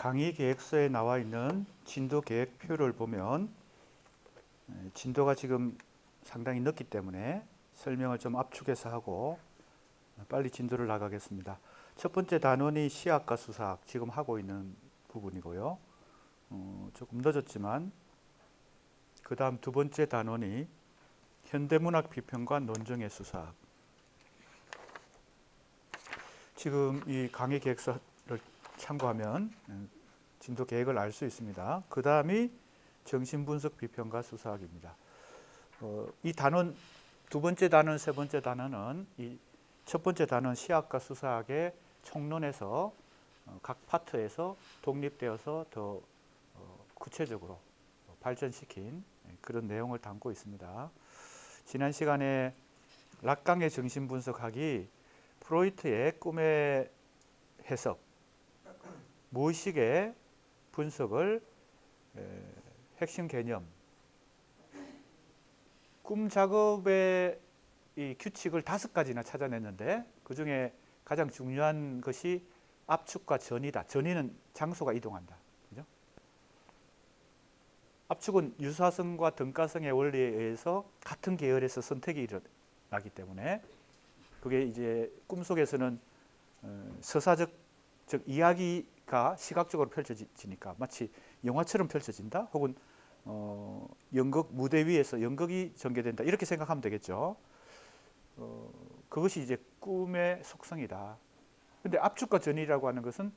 강의 계획서에 나와 있는 진도 계획표를 보면 진도가 지금 상당히 늦기 때문에 설명을 좀 압축해서 하고 빨리 진도를 나가겠습니다. 첫 번째 단원이 시학과 수사학 지금 하고 있는 부분이고요. 조금 늦었지만 그 다음 두 번째 단원이 현대문학 비평과 논정의 수사학. 지금 이 강의 계획서를 참고하면 진도 계획을 알 수 있습니다. 그 다음이 정신분석 비평과 수사학입니다. 이 단원 두 번째 단원, 세 번째 단원은 이 첫 번째 단원 시학과 수사학의 총론에서 각 파트에서 독립되어서 더 구체적으로 발전시킨 그런 내용을 담고 있습니다. 지난 시간에 락강의 정신분석학이 프로이트의 꿈의 해석, 무의식의 분석을 핵심 개념, 꿈 작업의 이 규칙을 5가지나 찾아냈는데 그 중에 가장 중요한 것이 압축과 전이다. 전이는 장소가 이동한다. 그죠? 압축은 유사성과 등가성의 원리에 의해서 같은 계열에서 선택이 일어나기 때문에 그게 이제 꿈속에서는 서사적, 즉 이야기가 시각적으로 펼쳐지니까 마치 영화처럼 펼쳐진다. 혹은 연극 무대 위에서 연극이 전개된다. 이렇게 생각하면 되겠죠. 그것이 이제 꿈의 속성이다. 근데 압축과 전이라고 하는 것은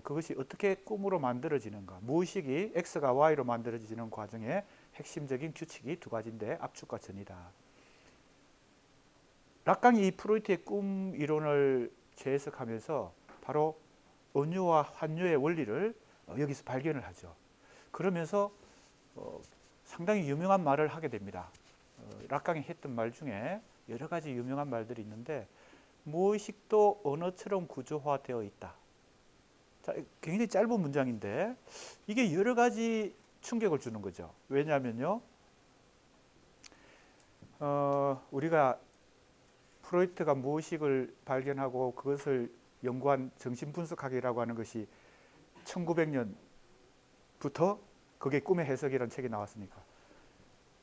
그것이 어떻게 꿈으로 만들어지는가, 무의식이 X가 Y로 만들어지는 과정의 핵심적인 규칙이 2가지인데 압축과 전이다. 락강이 이 프로이트의 꿈 이론을 재해석하면서 바로 은유와 환유의 원리를 여기서 발견을 하죠. 그러면서 상당히 유명한 말을 하게 됩니다. 락강이 했던 말 중에 여러 가지 유명한 말들이 있는데 무의식도 언어처럼 구조화되어 있다. 자, 굉장히 짧은 문장인데 이게 여러 가지 충격을 주는 거죠. 왜냐하면요, 우리가 프로이트가 무의식을 발견하고 그것을 연구한 정신분석학이라고 하는 것이 1900년부터 그게 꿈의 해석이라는 책이 나왔으니까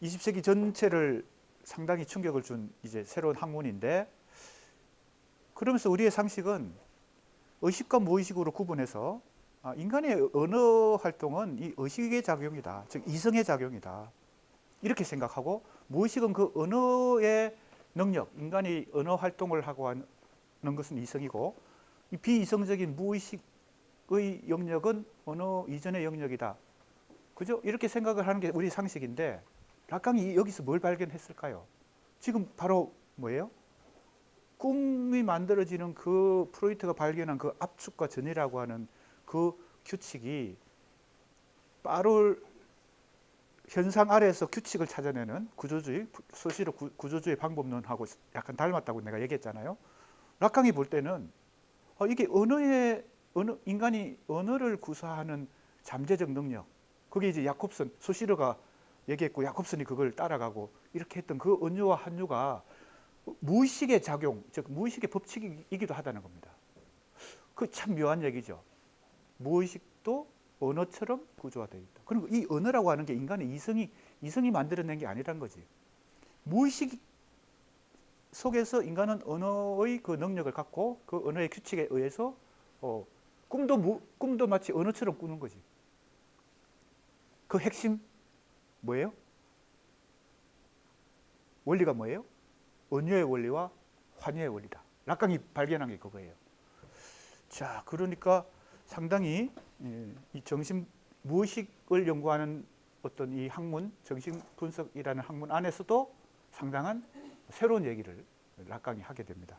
20세기 전체를 상당히 충격을 준 이제 새로운 학문인데, 그러면서 우리의 상식은 의식과 무의식으로 구분해서 인간의 언어 활동은 이 의식의 작용이다. 즉 이성의 작용이다. 이렇게 생각하고 무의식은 그 언어의 능력, 인간이 언어 활동을 하고 하는 것은 이성이고 이 비이성적인 무의식의 영역은 언어 이전의 영역이다. 그죠? 이렇게 생각을 하는 게 우리 상식인데 락강이 여기서 뭘 발견했을까요? 지금 바로 뭐예요? 꿈이 만들어지는 그 프로이트가 발견한 그 압축과 전이라고 하는 그 규칙이 빠룰 현상 아래에서 규칙을 찾아내는 구조주의, 수시로 구조주의 방법론하고 약간 닮았다고 내가 얘기했잖아요. 락강이 볼 때는 이게 인간이 언어를 구사하는 잠재적 능력, 그게 이제 야콥슨, 소시르가 얘기했고 야콥슨이 그걸 따라가고 이렇게 했던 그 은유와 한유가 무의식의 작용, 즉 무의식의 법칙이기도 하다는 겁니다. 그 참 묘한 얘기죠. 무의식도 언어처럼 구조화되어 있다. 그리고 이 언어라고 하는 게 인간의 이성이 만들어낸 게 아니란 거지. 무의식 속에서 인간은 언어의 그 능력을 갖고 그 언어의 규칙에 의해서 꿈도 마치 언어처럼 꾸는 거지. 그 핵심 뭐예요? 원리가 뭐예요? 은유의 원리와 환유의 원리다. 락강이 발견한 게 그거예요. 자, 그러니까 상당히 이 정신 무의식을 연구하는 어떤 이 학문, 정신 분석이라는 학문 안에서도 상당한 새로운 얘기를 락강이 하게 됩니다.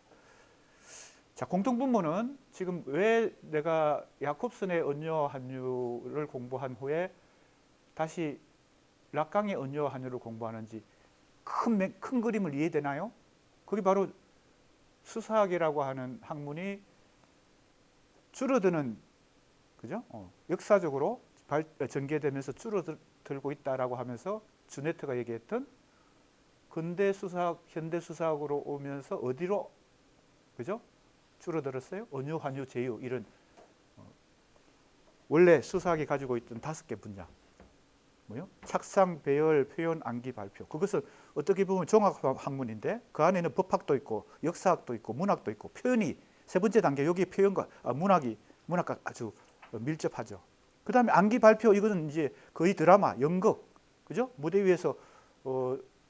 자, 공통분모는 지금 왜 내가 야콥슨의 은유와 한유를 공부한 후에 다시 락강의 은유와 한유를 공부하는지 큰 그림을 이해되나요? 그게 바로 수사학이라고 하는 학문이 줄어드는, 그죠? 역사적으로 전개되면서 줄어들고 있다라고 하면서 주네트가 얘기했던 근대 수사학, 현대 수사학으로 오면서 어디로, 그죠? 줄어들었어요? 은유, 환유, 제유 이런 원래 수사학이 가지고 있던 5개 분야. 뭐요? 착상, 배열, 표현, 암기, 발표. 그것은 어떻게 보면 종합학문인데 그 안에는 법학도 있고 역사학도 있고 문학도 있고 표현이 세 번째 단계 여기 표현과 문학과 아주 밀접하죠. 그다음에 암기, 발표 이거는 이제 거의 드라마, 연극, 그죠? 무대 위에서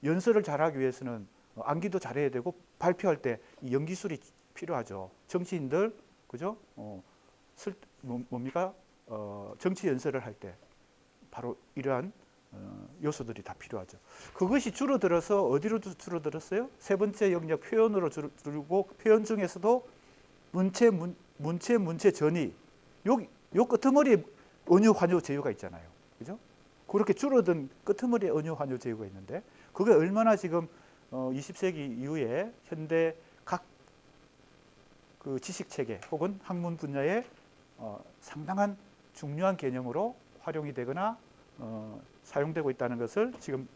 연설을 잘하기 위해서는 암기도 잘해야 되고 발표할 때 이 연기술이 필요하죠. 정치인들, 그죠? 뭡니까? 정치 연설을 할 때 바로 이러한 요소들이 다 필요하죠. 그것이 줄어들어서 어디로 줄어들었어요? 세 번째 영역 표현으로 줄고 표현 중에서도 문체, 전이 요 끄트머리에 언유, 환유, 제휴가 있잖아요. 그죠? 그렇게 줄어든 끄트머리에 언유, 환유, 제휴가 있는데 그게 얼마나 지금 20세기 이후에 현대 각 그 지식 체계 혹은 학문 분야에 상당한 중요한 개념으로 활용이 되거나 사용되고 있다는 것을 지금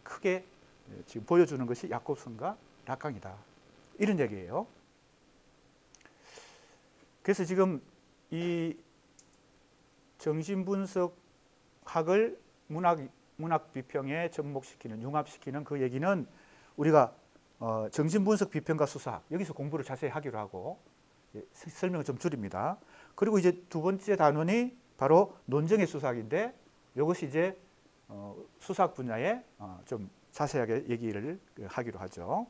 크게 지금 보여주는 것이 야콥슨과 락강이다. 이런 얘기예요. 그래서 지금 이 정신분석학을 문학 비평에 접목시키는, 융합시키는 그 얘기는 우리가 정신분석 비평과 수사학 여기서 공부를 자세히 하기로 하고 설명을 좀 줄입니다. 그리고 이제 두 번째 단원이 바로 논정의 수사학인데 이것이 이제 수사학 분야에 좀 자세하게 얘기를 하기로 하죠.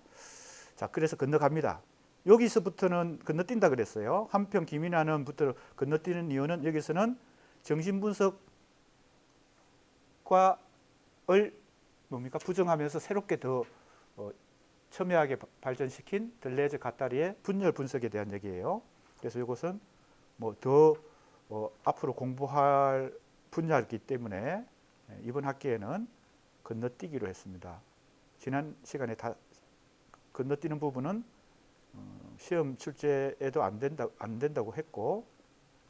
자, 그래서 건너갑니다. 여기서부터는 건너뛴다 그랬어요. 한편 김인하는 부터 건너뛰는 이유는 여기서는 정신분석과를 뭡니까 부정하면서 새롭게 더 첨예하게 발전시킨 들레즈 가타리의 분열 분석에 대한 얘기예요. 그래서 이것은 뭐 더 앞으로 공부할 분야이기 때문에 이번 학기에는 건너뛰기로 했습니다. 지난 시간에 다 건너뛰는 부분은 시험 출제에도 안 된다고 했고,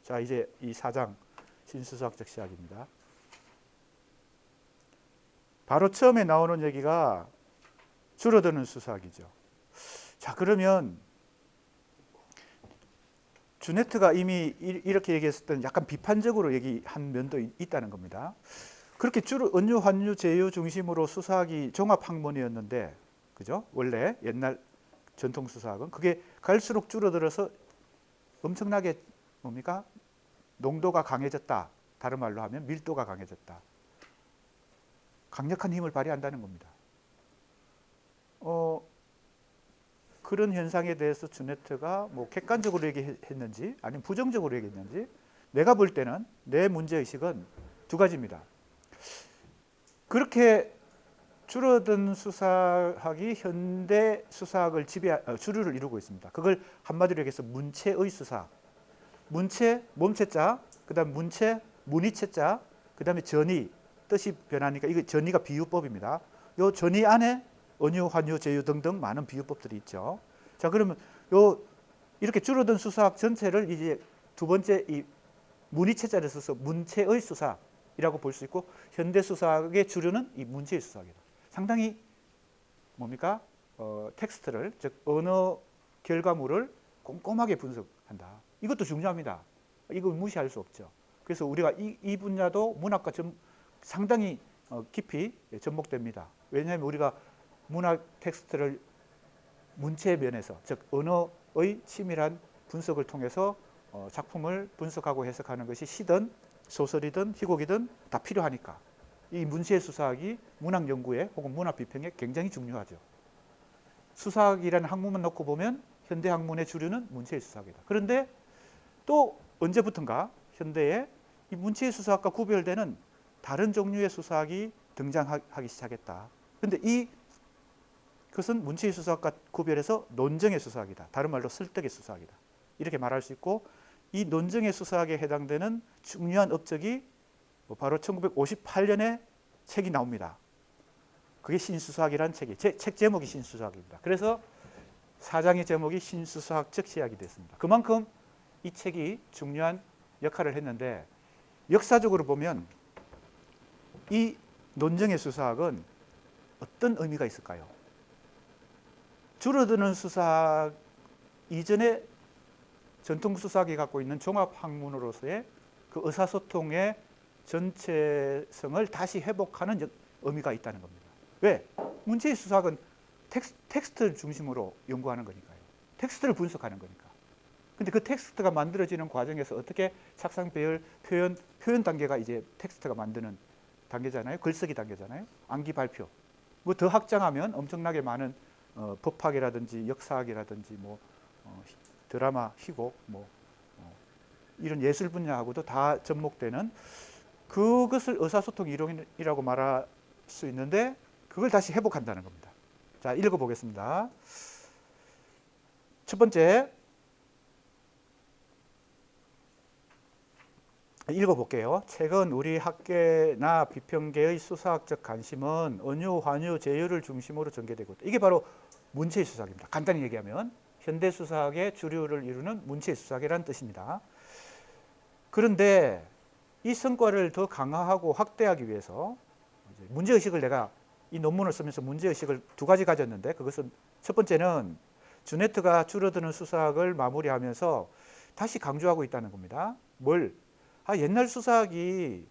자 이제 이 4장 신수사학적 시학입니다. 바로 처음에 나오는 얘기가 줄어드는 수사학이죠. 자, 그러면 주네트가 이미 이렇게 얘기했을 때는 약간 비판적으로 얘기한 면도 있다는 겁니다. 그렇게 주로 언유, 환유, 제휴 중심으로 수사학이 종합학문이었는데, 그죠? 원래 옛날 전통 수사학은 그게 갈수록 줄어들어서 엄청나게 뭡니까? 농도가 강해졌다. 다른 말로 하면 밀도가 강해졌다. 강력한 힘을 발휘한다는 겁니다. 그런 현상에 대해서 주네트가 뭐 객관적으로 얘기했는지 아니면 부정적으로 얘기했는지 내가 볼 때는 내 문제의식은 두 가지입니다. 그렇게 줄어든 수사학이 현대 수사학을 주류를 이루고 있습니다. 그걸 한마디로 얘기해서 문체의 수사학. 문체, 몸체자, 그 다음 문체, 문의체자, 그 다음에 전이, 뜻이 변하니까 이거 전이가 비유법입니다. 이 전이 안에 언유, 환유, 제휴 등등 많은 비유법들이 있죠. 자, 그러면 이렇게 줄어든 수사학 전체를 이제 두 번째 이 문의체자를 써서 문체의 수사학이라고 볼 수 있고, 현대 수사학의 주류는 이 문체의 수사학이다. 상당히 뭡니까? 텍스트를, 즉 언어 결과물을 꼼꼼하게 분석한다. 이것도 중요합니다. 이걸 무시할 수 없죠. 그래서 우리가 이 분야도 문학과 상당히 깊이 접목됩니다. 왜냐하면 우리가 문학 텍스트를 문체 면에서, 즉 언어의 치밀한 분석을 통해서 작품을 분석하고 해석하는 것이 시든 소설이든 희곡이든 다 필요하니까 이 문체 수사학이 문학 연구에 혹은 문학 비평에 굉장히 중요하죠. 수사학이라는 학문만 놓고 보면 현대 학문의 주류는 문체 수사학이다. 그런데 또 언제부턴가 현대에 이 문체 수사학과 구별되는 다른 종류의 수사학이 등장하기 시작했다. 그런데 그것은 문체의 수사학과 구별해서 논정의 수사학이다. 다른 말로 설득의 수사학이다. 이렇게 말할 수 있고, 이 논정의 수사학에 해당되는 중요한 업적이 바로 1958년에 책이 나옵니다. 그게 신수사학이라는 책이, 책 제목이 신수사학입니다. 그래서 4장의 제목이 신수사학적 시학이 됐습니다. 그만큼 이 책이 중요한 역할을 했는데, 역사적으로 보면 이 논정의 수사학은 어떤 의미가 있을까요? 줄어드는 수사학 이전에 전통 수사학이 갖고 있는 종합학문으로서의 그 의사소통의 전체성을 다시 회복하는 의미가 있다는 겁니다. 왜? 문체의 수사학은 텍스트를 중심으로 연구하는 거니까요. 텍스트를 분석하는 거니까. 근데 그 텍스트가 만들어지는 과정에서 어떻게 착상, 배열, 표현 단계가 이제 텍스트가 만드는 단계잖아요. 글쓰기 단계잖아요. 암기, 발표. 뭐 더 확장하면 엄청나게 많은 법학이라든지 역사학이라든지 뭐 드라마, 희곡, 뭐 이런 예술 분야하고도 다 접목되는 그것을 의사소통 이론이라고 말할 수 있는데 그걸 다시 회복한다는 겁니다. 자, 읽어보겠습니다. 첫 번째, 읽어볼게요. 최근 우리 학계나 비평계의 수사학적 관심은 은유, 환유, 제유를 중심으로 전개되고 있다. 이게 바로 문체의 수사학입니다. 간단히 얘기하면 현대 수사학의 주류를 이루는 문체의 수사학이라는 뜻입니다. 그런데 이 성과를 더 강화하고 확대하기 위해서 문제의식을 내가 이 논문을 쓰면서 문제의식을 두 가지 가졌는데 그것은 첫 번째는 주네트가 줄어드는 수사학을 마무리하면서 다시 강조하고 있다는 겁니다. 뭘? 옛날 수사학이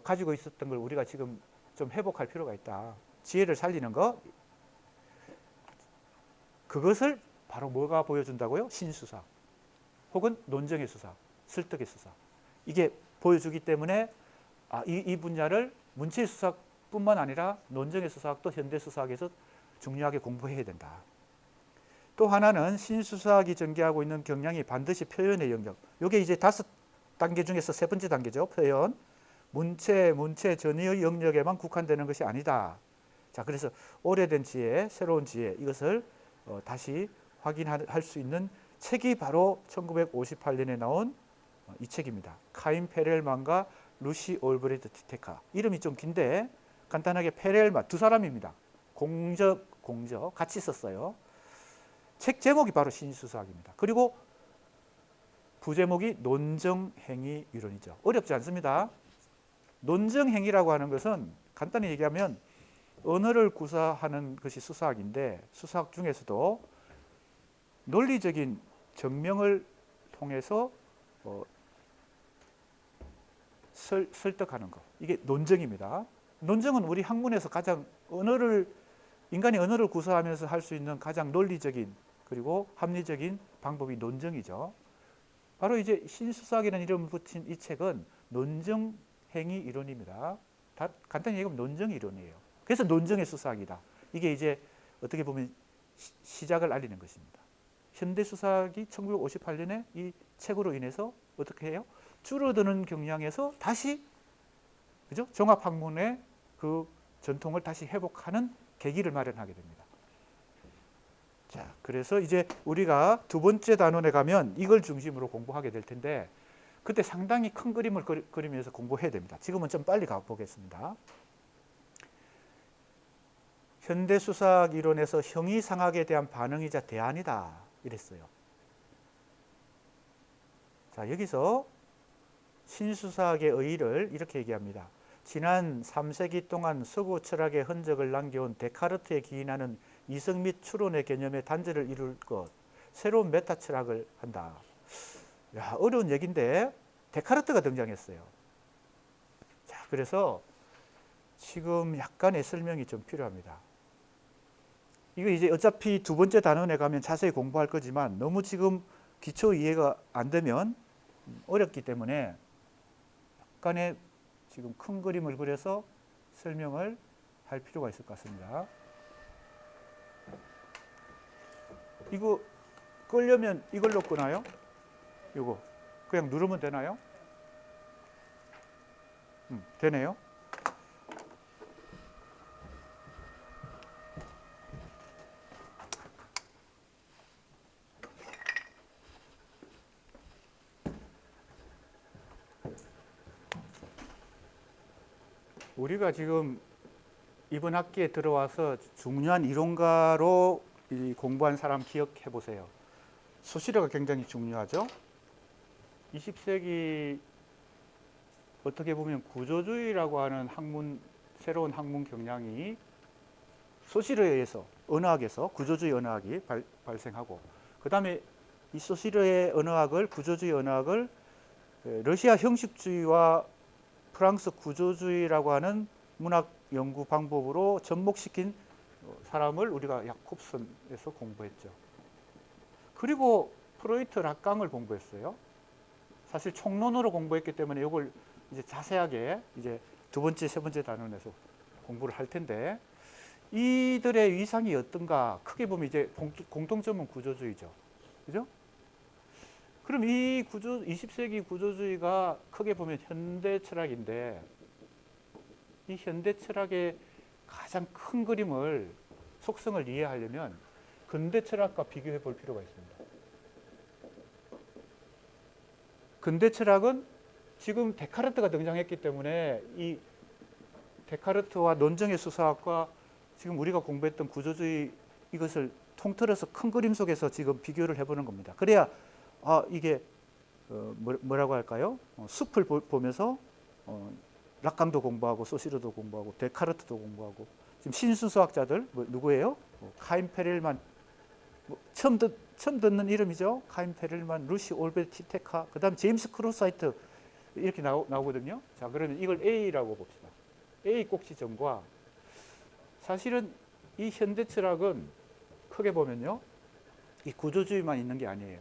가지고 있었던 걸 우리가 지금 좀 회복할 필요가 있다. 지혜를 살리는 거. 그것을 바로 뭐가 보여준다고요? 신수사 혹은 논정의 수사, 설득의 수사. 이게 보여주기 때문에 이 분야를 문체의 수사뿐만 아니라 논정의 수사학도 현대 수사학에서 중요하게 공부해야 된다. 또 하나는 신수사학이 전개하고 있는 경향이 반드시 표현의 영역. 이게 이제 5단계 중에서 세 번째 단계죠. 표현. 문체 전의의 영역에만 국한되는 것이 아니다. 자, 그래서 오래된 지혜, 새로운 지혜 이것을 다시 확인할 수 있는 책이 바로 1958년에 나온 이 책입니다. 카인 페렐만과 루시 올브레트 티테카. 이름이 좀 긴데 간단하게 페렐만 두 사람입니다. 공적 같이 썼어요. 책 제목이 바로 신수사학입니다. 그리고 부제목이 논정행위 이론이죠. 어렵지 않습니다. 논정행위라고 하는 것은 간단히 얘기하면 언어를 구사하는 것이 수사학인데 수사학 중에서도 논리적인 증명을 통해서 설득하는 것. 이게 논정입니다. 논정은 우리 학문에서 가장 인간이 언어를 구사하면서 할 수 있는 가장 논리적인 그리고 합리적인 방법이 논정이죠. 바로 이제 신수사학이라는 이름을 붙인 이 책은 논정행위 이론입니다. 간단히 얘기하면 논정 이론이에요. 그래서 논정의 수사학이다. 이게 이제 어떻게 보면 시작을 알리는 것입니다. 현대 수사학이 1958년에 이 책으로 인해서 어떻게 해요? 줄어드는 경향에서 다시 그죠? 종합학문의 그 전통을 다시 회복하는 계기를 마련하게 됩니다. 자, 그래서 이제 우리가 두 번째 단원에 가면 이걸 중심으로 공부하게 될 텐데 그때 상당히 큰 그림을 그리면서 공부해야 됩니다. 지금은 좀 빨리 가보겠습니다. 현대 수사학 이론에서 형이상학에 대한 반응이자 대안이다 이랬어요. 자, 여기서 신수사학의 의의를 이렇게 얘기합니다. 지난 3세기 동안 서구 철학의 흔적을 남겨온 데카르트에 기인하는 이성 및 추론의 개념의 단절을 이룰 것, 새로운 메타 철학을 한다. 야, 어려운 얘기인데 데카르트가 등장했어요. 자, 그래서 지금 약간의 설명이 좀 필요합니다. 이거 이제 어차피 두 번째 단원에 가면 자세히 공부할 거지만 너무 지금 기초 이해가 안 되면 어렵기 때문에 약간의 지금 큰 그림을 그려서 설명을 할 필요가 있을 것 같습니다. 이거 끄려면 이걸로 끄나요? 이거 그냥 누르면 되나요? 되네요. 우리가 지금 이번 학기에 들어와서 중요한 이론가로 공부한 사람 기억해 보세요. 소시르가 굉장히 중요하죠. 20세기 어떻게 보면 구조주의라고 하는 새로운 학문 경향이 소시르에 의해서 언어학에서 구조주의 언어학이 발생하고 그 다음에 이 소시르의 언어학을 구조주의 언어학을 러시아 형식주의와 프랑스 구조주의라고 하는 문학 연구 방법으로 접목시킨 사람을 우리가 야콥슨에서 공부했죠. 그리고 프로이트 락강을 공부했어요. 사실 총론으로 공부했기 때문에 이걸 이제 자세하게 이제 두 번째, 세 번째 단원에서 공부를 할 텐데, 이들의 위상이 어떤가 크게 보면 이제 공통점은 구조주의죠. 그죠? 그럼 이 20세기 구조주의가 크게 보면 현대 철학인데, 이 현대 철학의 가장 큰 그림을, 속성을 이해하려면 근대 철학과 비교해 볼 필요가 있습니다. 근대 철학은 지금 데카르트가 등장했기 때문에 이 데카르트와 논정의 수사학과 지금 우리가 공부했던 구조주의, 이것을 통틀어서 큰 그림 속에서 지금 비교를 해보는 겁니다. 그래야 이게 뭐라고 할까요? 숲을 보면서 락강도 공부하고 소시르도 공부하고 데카르트도 공부하고, 지금 신수수학자들 누구예요? 카임 페렐만, 처음 듣는 이름이죠. 카임 페렐만, 루시 올베티테카, 그다음 제임스 크루사이트, 이렇게 나오거든요. 자, 그러면 이걸 A라고 봅시다. A 꼭지점과, 사실은 이 현대 철학은 크게 보면요, 이 구조주의만 있는 게 아니에요.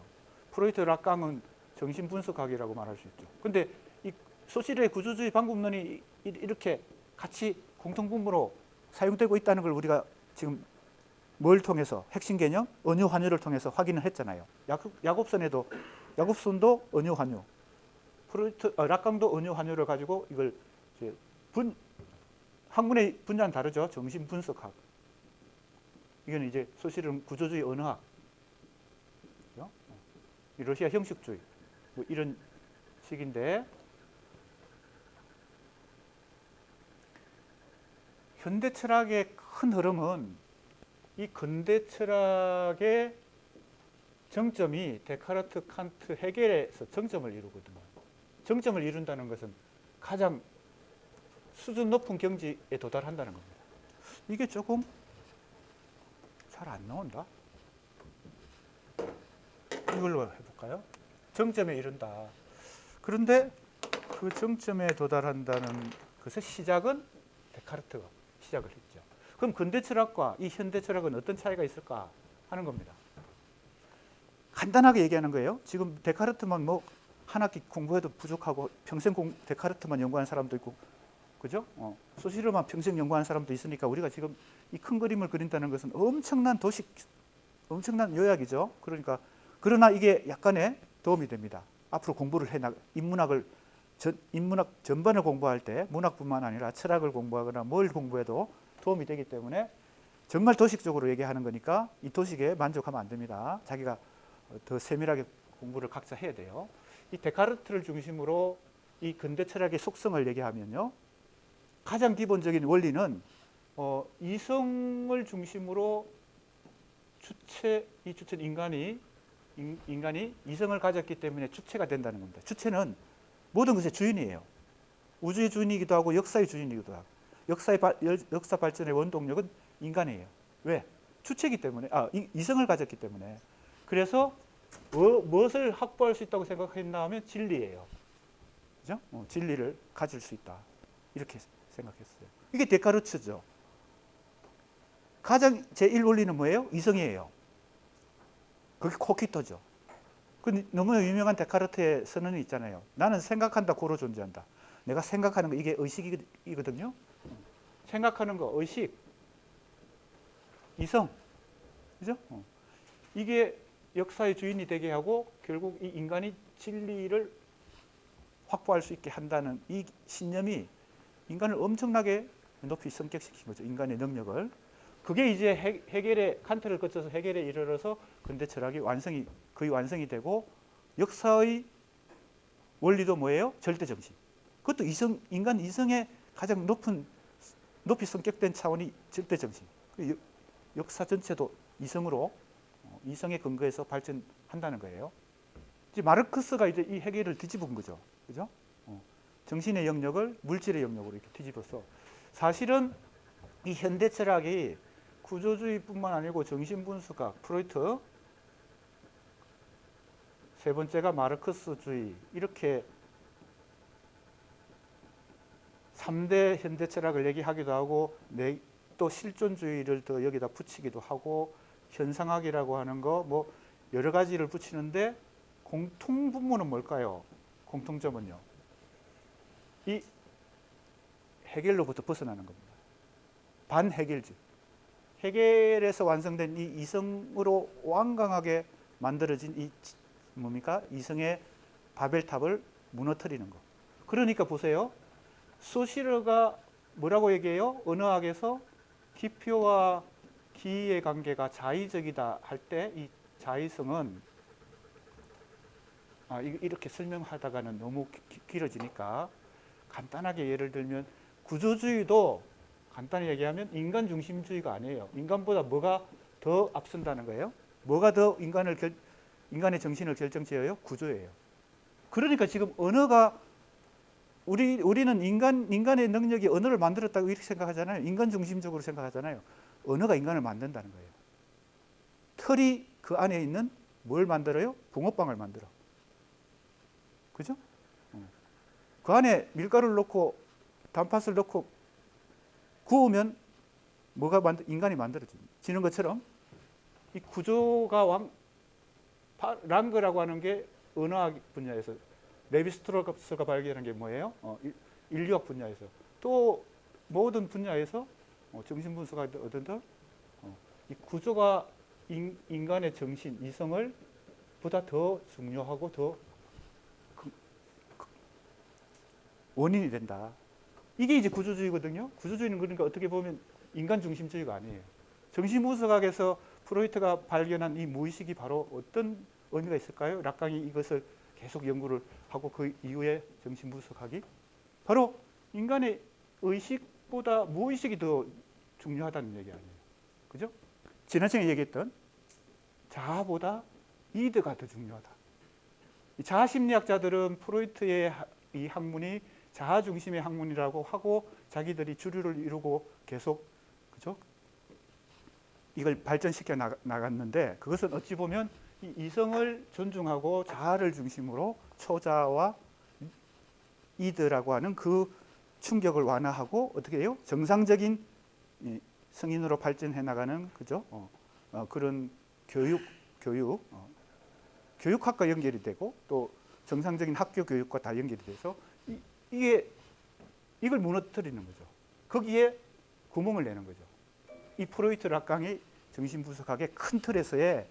프로이트 락강은 정신분석학이라고 말할 수 있죠. 근데 이 소시르의 구조주의 방법론이 이렇게 같이 공통분모로 사용되고 있다는 걸 우리가 지금 뭘 통해서, 핵심 개념 언유 환유를 통해서 확인을 했잖아요. 야곱손도 언유 환유, 락강도 언유 환유를 가지고 이걸 이제 학문의 분야는 다르죠. 정신분석학. 이거는 이제 소시르는 구조주의 언어학, 러시아 형식주의, 뭐 이런 식인데, 현대 철학의 큰 흐름은 이 근대 철학의 정점이 데카르트, 칸트, 헤겔에서 정점을 이루거든요. 정점을 이룬다는 것은 가장 수준 높은 경지에 도달한다는 겁니다. 이게 조금 잘 안 나온다. 이걸로 해볼까요? 정점에 이른다. 그런데 그 정점에 도달한다는 것의 시작은 데카르트가 시작을 했죠. 그럼 근대 철학과 이 현대 철학은 어떤 차이가 있을까 하는 겁니다. 간단하게 얘기하는 거예요. 지금 데카르트만 뭐 한 학기 공부해도 부족하고 평생 데카르트만 연구하는 사람도 있고, 그죠? 소시르만 평생 연구하는 사람도 있으니까 우리가 지금 이 큰 그림을 그린다는 것은 엄청난 엄청난 요약이죠. 그러나 이게 약간의 도움이 됩니다. 앞으로 공부를 인문학 전반을 공부할 때 문학뿐만 아니라 철학을 공부하거나 뭘 공부해도 도움이 되기 때문에 정말 도식적으로 얘기하는 거니까 이 도식에 만족하면 안 됩니다. 자기가 더 세밀하게 공부를 각자 해야 돼요. 이 데카르트를 중심으로 이 근대 철학의 속성을 얘기하면요, 가장 기본적인 원리는 이성을 중심으로 이 주체는 인간이 이성을 가졌기 때문에 주체가 된다는 겁니다. 주체는 모든 것의 주인이에요. 우주의 주인이기도 하고 역사의 주인이기도 하고, 역사 발전의 원동력은 인간이에요. 왜? 주체이기 때문에, 이성을 가졌기 때문에. 그래서 무엇을 확보할 수 있다고 생각했나 하면 진리예요. 그죠? 진리를 가질 수 있다. 이렇게 생각했어요. 이게 데카르트죠. 가장 제1원리는 뭐예요? 이성이에요. 그게 코키토죠. 그 너무 유명한 데카르트의 선언이 있잖아요. 나는 생각한다, 고로 존재한다. 내가 생각하는 거, 이게 의식이거든요. 생각하는 거, 의식, 이성, 그죠? 이게 역사의 주인이 되게 하고 결국 이 인간이 진리를 확보할 수 있게 한다는 이 신념이 인간을 엄청나게 높이 성격시킨 거죠. 인간의 능력을. 그게 이제 헤겔의, 칸트를 거쳐서 헤겔에 이르러서 근대 철학이 거의 완성이 되고, 역사의 원리도 뭐예요? 절대정신. 그것도 인간 이성의 가장 높이 성격된 차원이 절대정신. 역사 전체도 이성의 근거에서 발전한다는 거예요. 이제 마르크스가 이제 이 헤겔을 뒤집은 거죠. 그죠? 정신의 영역을 물질의 영역으로 이렇게 뒤집어서, 사실은 이 현대 철학이 구조주의뿐만 아니고 정신분석학, 프로이트, 세 번째가 마르크스주의, 이렇게 3대 현대 철학을 얘기하기도 하고 또 실존주의를 더 여기다 붙이기도 하고 현상학이라고 하는 거 뭐 여러 가지를 붙이는데 공통 분모는 뭘까요? 공통점은요. 이 헤겔로부터 벗어나는 겁니다. 반헤겔주의. 헤겔에서 완성된 이 이성으로 완강하게 만들어진 이 뭡니까? 이성의 바벨탑을 무너뜨리는 거. 그러니까 보세요. 소시르가 뭐라고 얘기해요? 언어학에서 기표와 기의 관계가 자의적이다 할 때 이 자의성은 이렇게 설명하다가는 너무 길어지니까 간단하게 예를 들면 구조주의도 간단히 얘기하면 인간 중심주의가 아니에요. 인간보다 뭐가 더 앞선다는 거예요? 뭐가 더 인간의 정신을 결정지어요? 구조예요. 그러니까 지금 언어가 우리는 인간의 능력이 언어를 만들었다고 이렇게 생각하잖아요. 인간 중심적으로 생각하잖아요. 언어가 인간을 만든다는 거예요. 틀이 그 안에 있는 뭘 만들어요? 붕어빵을 만들어. 그죠? 그 안에 밀가루를 넣고 단팥을 넣고 구우면 인간이 만들어지는 것처럼 이 구조가 랑그라고 하는 게 언어학 분야에서 레비스트로스가 발견한 게 뭐예요? 인류학 분야에서 또 모든 분야에서 정신분석학이 어떤다? 이 구조가 인간의 정신, 이성을 보다 더 중요하고 더 원인이 된다. 이게 이제 구조주의거든요. 구조주의는 그러니까 어떻게 보면 인간 중심주의가 아니에요. 정신분석학에서 프로이트가 발견한 이 무의식이 바로 어떤 의미가 있을까요? 락강이 이것을 계속 연구를 하고 그 이후에 정신분석학이 바로 인간의 의식보다 무의식이 더 중요하다는 얘기 아니에요. 그죠? 지난 시간에 얘기했던 자아보다 이드가 더 중요하다. 자아심리학자들은 프로이트의 이 학문이 자아 중심의 학문이라고 하고 자기들이 주류를 이루고 계속 그죠? 이걸 발전시켜 나갔는데 그것은 어찌 보면 이 이성을 존중하고 자아를 중심으로 초자와 이드라고 하는 그 충격을 완화하고 어떻게 해요? 정상적인 성인으로 발전해 나가는 그죠? 그런 교육학과 연결이 되고 또 정상적인 학교 교육과 다 연결이 돼서 이걸 무너뜨리는 거죠. 거기에 구멍을 내는 거죠. 이 프로이트 락강이 정신분석학의 큰 틀에서의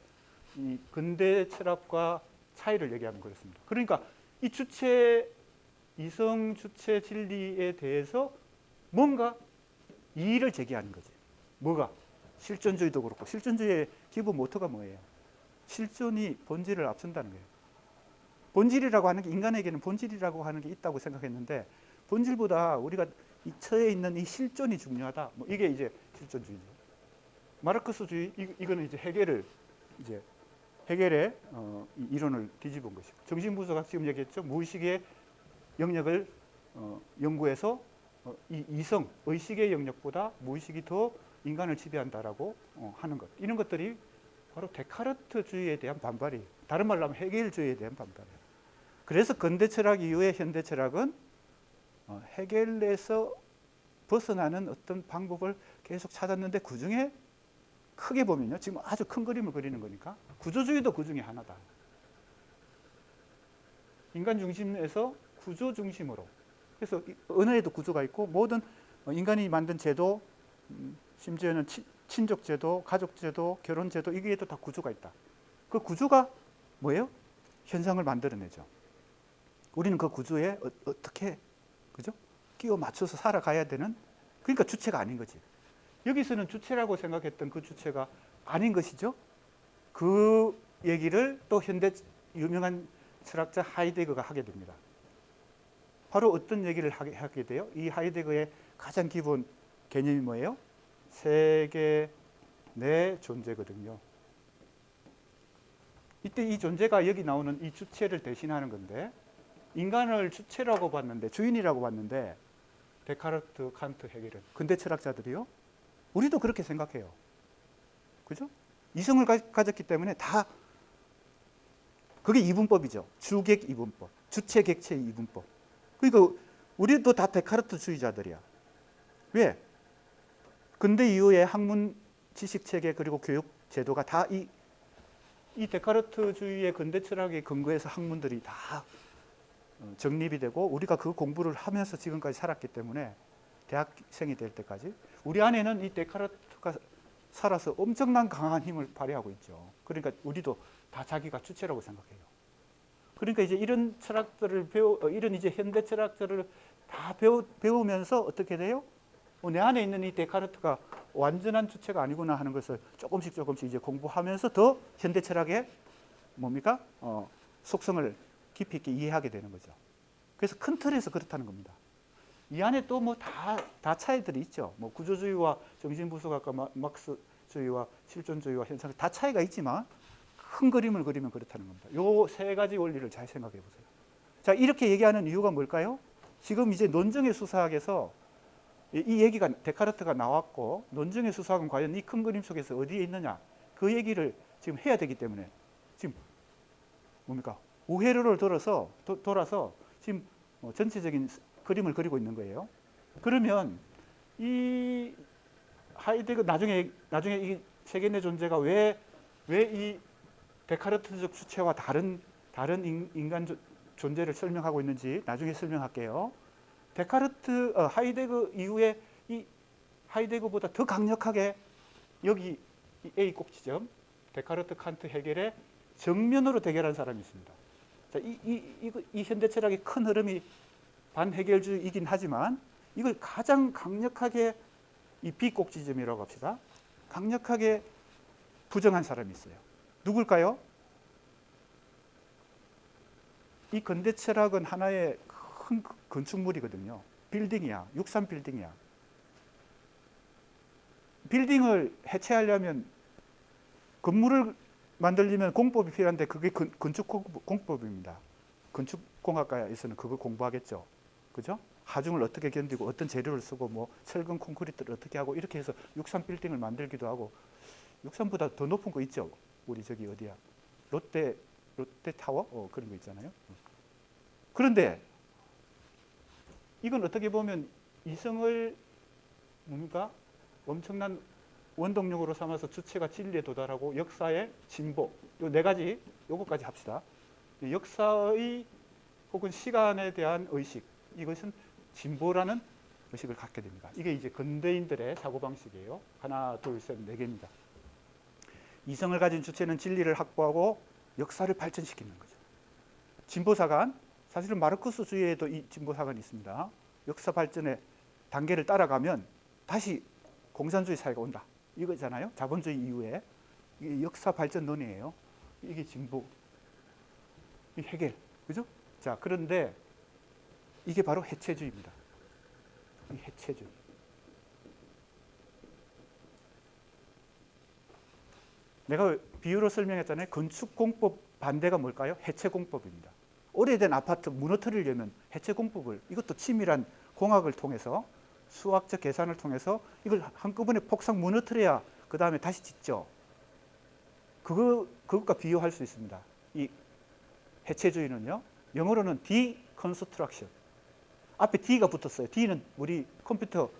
이 근대 철학과 차이를 얘기하면 그렇습니다. 그러니까 이 이성 주체 진리에 대해서 뭔가 이의를 제기하는 거지. 뭐가? 실존주의도 그렇고 실존주의의 기본 모토가 뭐예요? 실존이 본질을 앞선다는 거예요. 본질이라고 하는 게 인간에게는 본질이라고 하는 게 있다고 생각했는데 본질보다 우리가 이 처해 있는 이 실존이 중요하다. 뭐 이게 이제 실존주의죠. 마르크스주의 이거는 이제 헤겔의 이론을 뒤집은 것이고 정신분석학 지금 얘기했죠. 무의식의 영역을 연구해서 이 이성, 의식의 영역보다 무의식이 더 인간을 지배한다라고 하는 것. 이런 것들이 바로 데카르트주의에 대한 반발이에요. 다른 말로 하면 헤겔주의에 대한 반발이에요. 그래서 근대 철학 이후의 현대 철학은 헤겔에서 벗어나는 어떤 방법을 계속 찾았는데 그 중에 크게 보면요. 지금 아주 큰 그림을 그리는 거니까 구조주의도 그 중에 하나다. 인간 중심에서 구조 중심으로. 그래서 언어에도 구조가 있고 모든 인간이 만든 제도, 심지어는 친족제도, 가족제도, 결혼제도 이게도 다 구조가 있다. 그 구조가 뭐예요? 현상을 만들어내죠. 우리는 그 구조에 어떻게 그죠? 끼워 맞춰서 살아가야 되는 그러니까 주체가 아닌 거지. 여기서는 주체라고 생각했던 그 주체가 아닌 것이죠. 그 얘기를 또 현대 유명한 철학자 하이데거가 하게 됩니다. 바로 어떤 얘기를 하게 돼요? 이 하이데거의 가장 기본 개념이 뭐예요? 세계 내 존재거든요. 이때 이 존재가 여기 나오는 이 주체를 대신하는 건데 인간을 주체라고 봤는데 주인이라고 봤는데 데카르트, 칸트, 헤겔은 근대 철학자들이요. 우리도 그렇게 생각해요. 그죠? 이성을 가졌기 때문에 다 그게 이분법이죠. 주객 이분법, 주체 객체 이분법. 그러니까 우리도 다 데카르트주의자들이야. 왜? 근대 이후의 학문 지식 체계 그리고 교육 제도가 다 이 데카르트주의의 근대 철학에 근거해서 학문들이 다 정립이 되고 우리가 그 공부를 하면서 지금까지 살았기 때문에 대학생이 될 때까지 우리 안에는 이 데카르트가 살아서 엄청난 강한 힘을 발휘하고 있죠. 그러니까 우리도 다 자기가 주체라고 생각해요. 그러니까 이제 이런 철학들을 이런 이제 현대 철학들을 다 배우면서 어떻게 돼요? 내 안에 있는 이 데카르트가 완전한 주체가 아니구나 하는 것을 조금씩 이제 공부하면서 더 현대 철학의 뭡니까? 속성을 깊이 있게 이해하게 되는 거죠. 그래서 큰 틀에서 그렇다는 겁니다. 이 안에 또 뭐 다 차이들이 있죠. 뭐 구조주의와 정신분석학과 막스주의와 실존주의와 현상 다 차이가 있지만 큰 그림을 그리면 그렇다는 겁니다. 요 세 가지 원리를 잘 생각해 보세요. 자, 이렇게 얘기하는 이유가 뭘까요? 지금 이제 논증의 수사학에서 이 얘기가 데카르트가 나왔고 논증의 수사학은 과연 이 큰 그림 속에서 어디에 있느냐 그 얘기를 지금 해야 되기 때문에 지금 뭡니까? 우회로를 돌아서 지금 전체적인 그림을 그리고 있는 거예요. 그러면 이 하이데거 나중에 이 세계의 존재가 왜 이 데카르트적 주체와 다른 인간 존재를 설명하고 있는지 나중에 설명할게요. 하이데거 이후에 이 하이데거보다 더 강력하게 여기 이 A 꼭지점 데카르트, 칸트, 헤겔의 정면으로 대결한 사람이 있습니다. 자, 이 현대 철학의 큰 흐름이 반헤겔주의이긴 하지만 이걸 가장 강력하게 이 B 꼭지점이라고 합시다. 강력하게 부정한 사람이 있어요. 누굴까요? 이 근대 철학은 하나의 큰 건축물이거든요. 빌딩이야. 63 빌딩이야. 빌딩을 해체하려면 건물을 만들려면 공법이 필요한데 그게 건축 공법입니다. 건축공학과에서는 그걸 공부하겠죠. 그죠? 하중을 어떻게 견디고 어떤 재료를 쓰고 뭐 철근 콘크리트를 어떻게 하고 이렇게 해서 63 빌딩을 만들기도 하고 63보다 더 높은 거 있죠. 우리 저기 어디야? 롯데 타워? 그런 거 있잖아요. 그런데 이건 어떻게 보면 이성을 뭡니까? 엄청난 원동력으로 삼아서 주체가 진리에 도달하고 역사의 진보, 요 네 가지, 요거까지 합시다. 역사의 혹은 시간에 대한 의식, 이것은 진보라는 의식을 갖게 됩니다. 이게 이제 근대인들의 사고방식이에요. 하나, 둘, 셋, 네 개입니다. 이성을 가진 주체는 진리를 확보하고 역사를 발전시키는 거죠. 진보사관, 사실은 마르크스주의에도 이 진보사관이 있습니다. 역사 발전의 단계를 따라가면 다시 공산주의 사회가 온다. 이거잖아요. 자본주의 이후에. 이게 역사 발전론이에요. 이게 진보. 이 헤겔. 그죠? 자, 그런데 이게 바로 해체주의입니다. 이 해체주의. 내가 비유로 설명했잖아요. 건축공법 반대가 뭘까요? 해체공법입니다. 오래된 아파트 무너뜨리려면 해체공법을, 이것도 치밀한 공학을 통해서 수학적 계산을 통해서 이걸 한꺼번에 폭삭 무너뜨려야 그 다음에 다시 짓죠. 그것과 비교할 수 있습니다. 이 해체주의는요. 영어로는 deconstruction. 앞에 D가 붙었어요. D는 우리 컴퓨터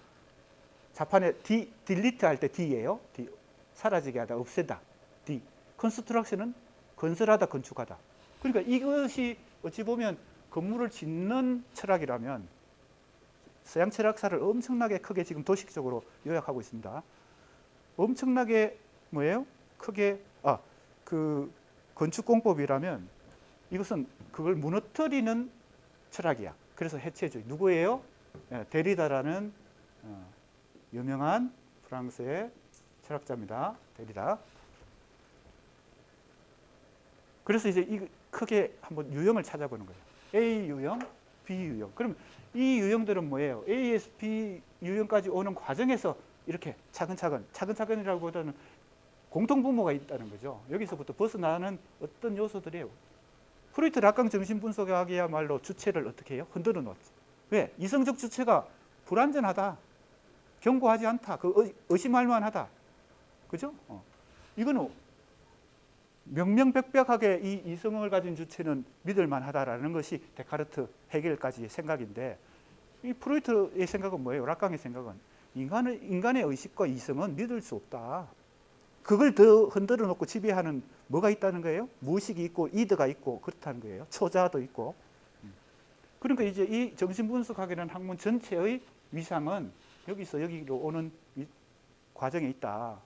자판에 delete 할 때 D예요. D. 사라지게 하다, 없애다. D. construction은 건설하다, 건축하다. 그러니까 이것이 어찌 보면 건물을 짓는 철학이라면 서양 철학사를 엄청나게 크게 지금 도식적으로 요약하고 있습니다. 엄청나게 뭐예요? 크게 그 건축공법이라면 이것은 그걸 무너뜨리는 철학이야. 그래서 해체주의. 누구예요? 데리다라는 유명한 프랑스의 철학자입니다. 데리다. 그래서 이제 이 크게 한번 유형을 찾아보는 거예요. A 유형, B 유형. 그럼 이 유형들은 뭐예요? A에서 B 유형까지 오는 과정에서 이렇게 차근차근이라고보다는 공통분모가 있다는 거죠. 여기서부터 벗어나는 어떤 요소들이에요. 프로이트 락강 정신분석학이야말로 주체를 어떻게 해요? 흔들어 놓았죠. 왜? 이성적 주체가 불완전하다. 견고하지 않다. 의심할 만하다. 그죠? 이거는 명명백백하게 이 이성을 가진 주체는 믿을 만하다라는 것이 데카르트, 헤겔까지의 생각인데 이 프로이트의 생각은 뭐예요? 락강의 생각은 인간의 의식과 이성은 믿을 수 없다. 그걸 더 흔들어 놓고 지배하는 뭐가 있다는 거예요? 무의식이 있고 이드가 있고 그렇다는 거예요. 초자도 있고. 그러니까 이제 이 정신분석학이라는 학문 전체의 위상은 여기서 여기로 오는 과정에 있다.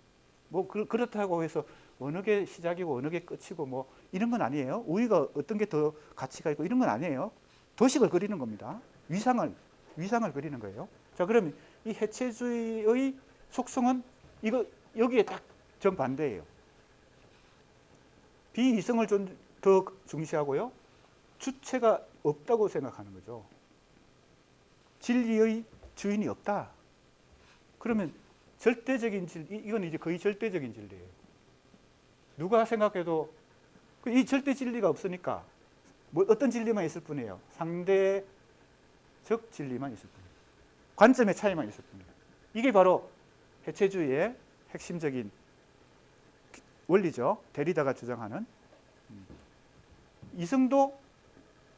뭐 그렇다고 해서 어느 게 시작이고 어느 게 끝이고 뭐 이런 건 아니에요. 우리가 어떤 게 더 가치가 있고 이런 건 아니에요. 도식을 그리는 겁니다. 위상을 그리는 거예요. 자, 그러면 이 해체주의의 속성은 이거 여기에 딱 정반대예요. 비이성을 좀 더 중시하고요. 주체가 없다고 생각하는 거죠. 진리의 주인이 없다. 그러면 절대적인 진리, 이건 이제 거의 절대적인 진리예요. 누가 생각해도 이 절대 진리가 없으니까 뭐 어떤 진리만 있을 뿐이에요. 상대적 진리만 있을 뿐이에요. 관점의 차이만 있을 뿐이에요. 이게 바로 해체주의의 핵심적인 원리죠. 데리다가 주장하는. 이성도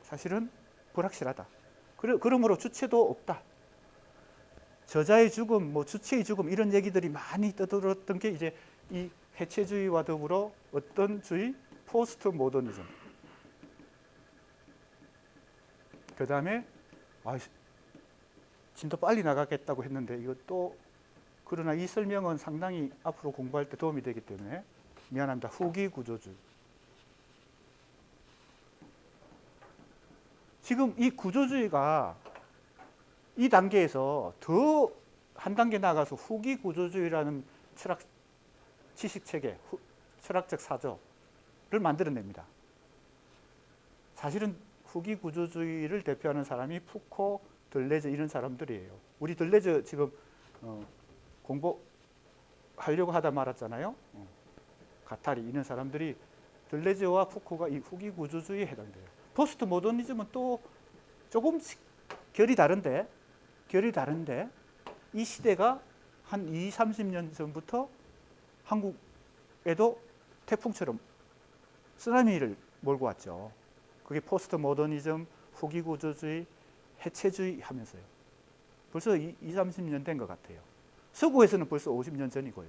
사실은 불확실하다. 그러므로 주체도 없다. 저자의 죽음, 뭐 주체의 죽음 이런 얘기들이 많이 떠들었던 게 이제 이 해체주의와 더불어 어떤 주의? 포스트 모더니즘. 그 다음에 좀 더 빨리 나가겠다고 했는데 이것도 그러나 이 설명은 상당히 앞으로 공부할 때 도움이 되기 때문에 미안합니다. 후기 구조주의. 지금 이 구조주의가 이 단계에서 더 한 단계 나가서 후기 구조주의라는 철학 지식 체계, 철학적 사조를 만들어냅니다. 사실은 후기 구조주의를 대표하는 사람이 푸코, 들레즈 이런 사람들이에요. 우리 들레즈 지금 공부하려고 하다 말았잖아요. 가타리 이런 사람들이 들레즈와 푸코가 이 후기 구조주의에 해당돼요. 포스트 모더니즘은 또 조금씩 결이 다른데 이 시대가 한 20, 30년 전부터 한국에도 태풍처럼 쓰나미를 몰고 왔죠. 그게 포스트 모더니즘, 후기 구조주의, 해체주의 하면서요. 벌써 20, 30년 된 것 같아요. 서구에서는 벌써 50년 전이고요.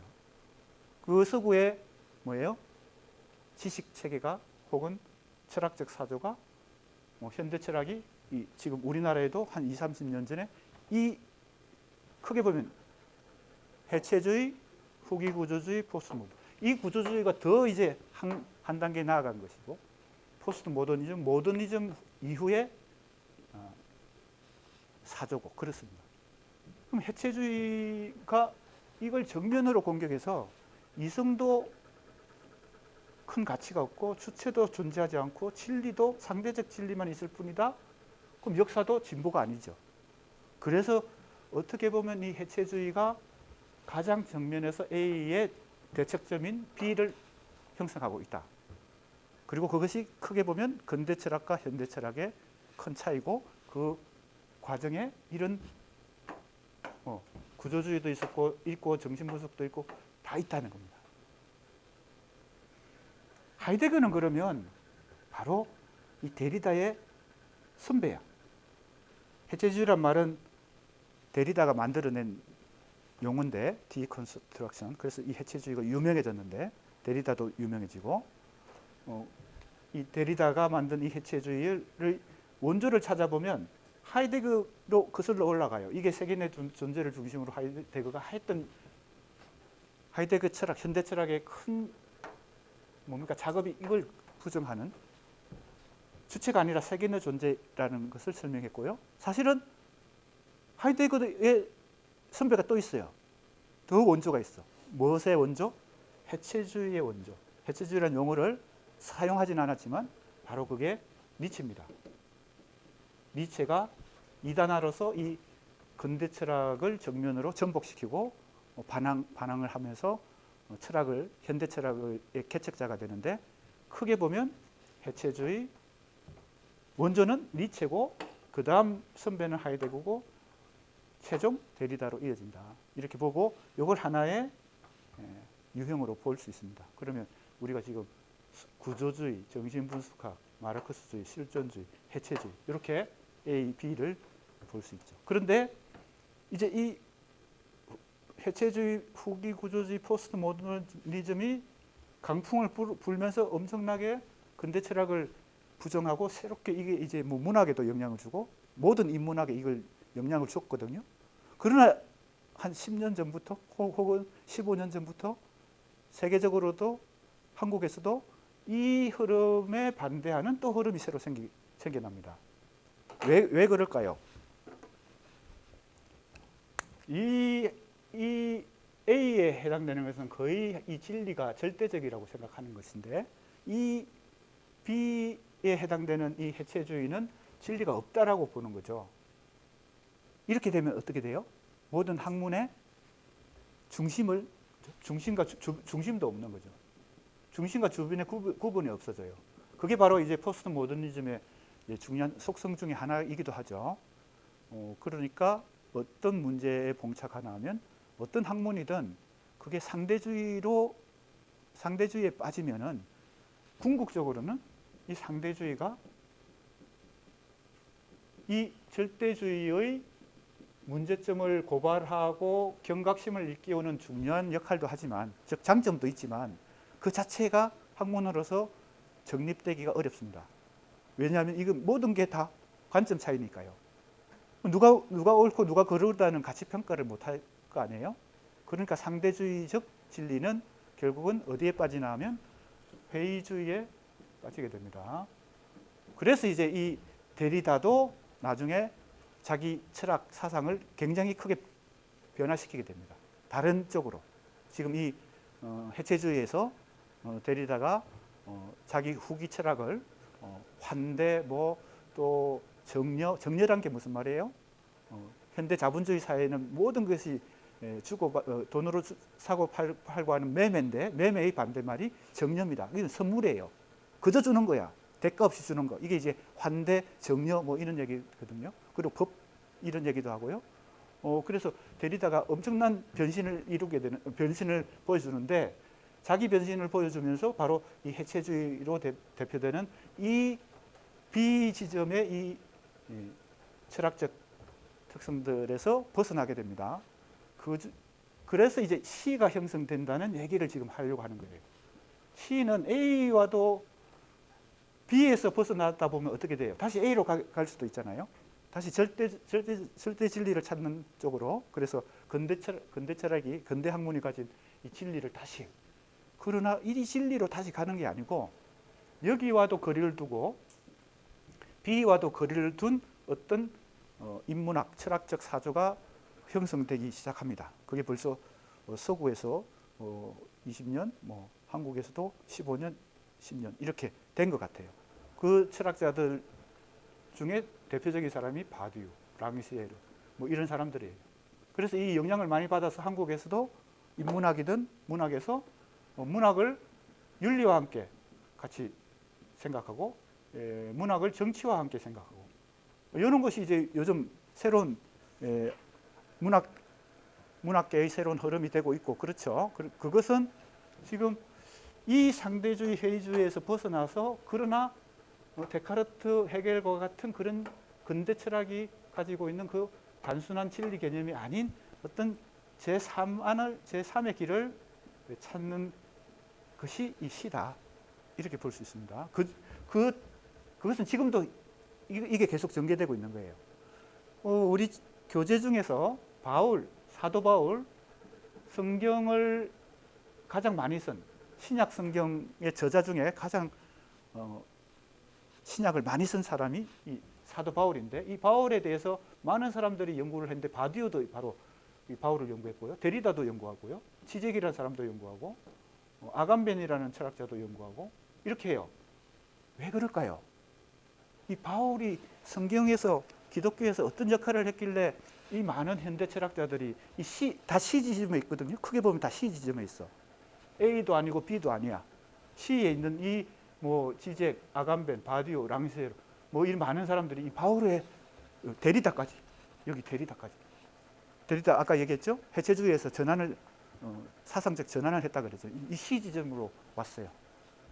그 서구의 뭐예요? 지식 체계가 혹은 철학적 사조가 현대 철학이 지금 우리나라에도 한 20, 30년 전에 이 크게 보면 해체주의, 후기 구조주의, 포스트 모더니즘 이 구조주의가 더 이제 한 단계 나아간 것이고 포스트 모더니즘 이후에 사조고 그렇습니다. 그럼 해체주의가 이걸 정면으로 공격해서 이성도 큰 가치가 없고 주체도 존재하지 않고 진리도 상대적 진리만 있을 뿐이다. 그럼 역사도 진보가 아니죠. 그래서 어떻게 보면 이 해체주의가 가장 정면에서 A의 대척점인 B를 형성하고 있다. 그리고 그것이 크게 보면 근대 철학과 현대 철학의 큰 차이고 그 과정에 이런 구조주의도 있고 정신분석도 있고 다 있다는 겁니다. 하이데거는 그러면 바로 이 데리다의 선배야. 해체주의란 말은 데리다가 만들어낸 용어인데 디컨스트럭션. 그래서 이 해체주의가 유명해졌는데 데리다도 유명해지고 이 데리다가 만든 이 해체주의를 원조를 찾아보면 하이데거로 거슬러 올라가요. 이게 세계의 존재를 중심으로 하이데거가 했던 하이데거 철학, 현대 철학의 큰 작업이 이걸 부정하는 주체가 아니라 세계의 존재라는 것을 설명했고요. 사실은 하이데거의 선배가 또 있어요. 더 원조가 있어. 무엇의 원조? 해체주의의 원조. 해체주의라는 용어를 사용하진 않았지만 바로 그게 니체입니다. 니체가 이단화로서 이 근대 철학을 정면으로 전복시키고 반항을 하면서 철학을 현대 철학의 개척자가 되는데 크게 보면 해체주의 원조는 니체고 그 다음 선배는 하이데거고 최종 데리다로 이어진다. 이렇게 보고 이걸 하나의 유형으로 볼 수 있습니다. 그러면 우리가 지금 구조주의, 정신분석학, 마르크스주의, 실존주의, 해체주의 이렇게 A, B를 볼 수 있죠. 그런데 이제 이 해체주의, 후기 구조주의, 포스트 모더니즘이 강풍을 불면서 엄청나게 근대 철학을 부정하고 새롭게 이게 이제 뭐 문학에도 영향을 주고 모든 인문학에 이걸 영향을 줬거든요. 그러나 한 10년 전부터 혹은 15년 전부터 세계적으로도 한국에서도 이 흐름에 반대하는 또 흐름이 새로 생겨납니다. 왜 그럴까요? 이 A에 해당되는 것은 거의 이 진리가 절대적이라고 생각하는 것인데 이 B에 해당되는 이 해체주의는 진리가 없다라고 보는 거죠. 이렇게 되면 어떻게 돼요? 모든 학문의 중심과 중심도 없는 거죠. 중심과 주변의 구분이 없어져요. 그게 바로 이제 포스트 모더니즘의 중요한 속성 중에 하나이기도 하죠. 그러니까 어떤 문제에 봉착하나 하면 어떤 학문이든 그게 상대주의에 빠지면은 궁극적으로는 이 상대주의가 이 절대주의의 문제점을 고발하고 경각심을 일깨우는 중요한 역할도 하지만, 즉 장점도 있지만 그 자체가 학문으로서 정립되기가 어렵습니다. 왜냐하면 이건 모든 게 다 관점 차이니까요. 누가 옳고 누가 그르다는 가치 평가를 못할 거 아니에요? 그러니까 상대주의적 진리는 결국은 어디에 빠지나 하면 회의주의에 빠지게 됩니다. 그래서 이제 이 데리다도 나중에 자기 철학 사상을 굉장히 크게 변화시키게 됩니다. 다른 쪽으로. 지금 이 해체주의에서 데리다가 자기 후기 철학을 환대, 또 정렬한 게 무슨 말이에요? 현대 자본주의 사회는 모든 것이 돈으로 사고 팔고 하는 매매인데 매매의 반대말이 정려입니다. 이건 선물이에요. 그저 주는 거야. 대가 없이 주는 거. 이게 이제 환대, 정려 뭐 이런 얘기거든요. 그리고 법 이런 얘기도 하고요. 그래서 데리다가 엄청난 변신을 보여주는데 자기 변신을 보여주면서 바로 이 해체주의로 대표되는 이 B 지점의 이 철학적 특성들에서 벗어나게 됩니다. 그래서 이제 C가 형성된다는 얘기를 지금 하려고 하는 거예요. C는 A와도 B에서 벗어나다 보면 어떻게 돼요? 다시 A로 갈 수도 있잖아요. 다시 절대 진리를 찾는 쪽으로. 그래서 근대 학문이 가진 이 진리를 다시. 그러나 이 진리로 다시 가는 게 아니고 여기와도 거리를 두고 B와도 거리를 둔 어떤 인문학, 철학적 사조가 형성되기 시작합니다. 그게 벌써 서구에서 20년, 한국에서도 15년, 10년 이렇게 된 것 같아요. 그 철학자들 중에 대표적인 사람이 바디유, 랑시에르 이런 사람들이에요. 그래서 이 영향을 많이 받아서 한국에서도 인문학이든 문학에서 문학을 윤리와 함께 같이 생각하고 문학을 정치와 함께 생각하고 이런 것이 이제 요즘 새로운 문학계의 새로운 흐름이 되고 있고 그렇죠. 그것은 지금 이 상대주의 회의주의에서 벗어나서 그러나 데카르트, 헤겔과 같은 그런 근대 철학이 가지고 있는 그 단순한 진리 개념이 아닌 어떤 제3의 길을 찾는 것이 이 시다. 이렇게 볼 수 있습니다. 그것은 지금도 이게 계속 전개되고 있는 거예요. 우리 교재 중에서 사도 바울, 성경을 가장 많이 쓴 신약 성경의 저자 중에 가장 신약을 많이 쓴 사람이 이 사도 바울인데 이 바울에 대해서 많은 사람들이 연구를 했는데 바디오도 바로 이 바울을 연구했고요. 데리다도 연구하고요. 지젝이라는 사람도 연구하고 아감벤이라는 철학자도 연구하고 이렇게 해요. 왜 그럴까요? 이 바울이 성경에서 기독교에서 어떤 역할을 했길래 이 많은 현대 철학자들이 다 C 지점에 있거든요. 크게 보면 다 C 지점에 있어. A도 아니고 B도 아니야. C에 있는 이 지젝, 아감벤, 바디오, 랑세르 이 많은 사람들이 이 바울의 데리다까지 여기 데리다 아까 얘기했죠? 해체주의에서 사상적 전환을 했다 그랬죠. 이 C 지점으로 왔어요.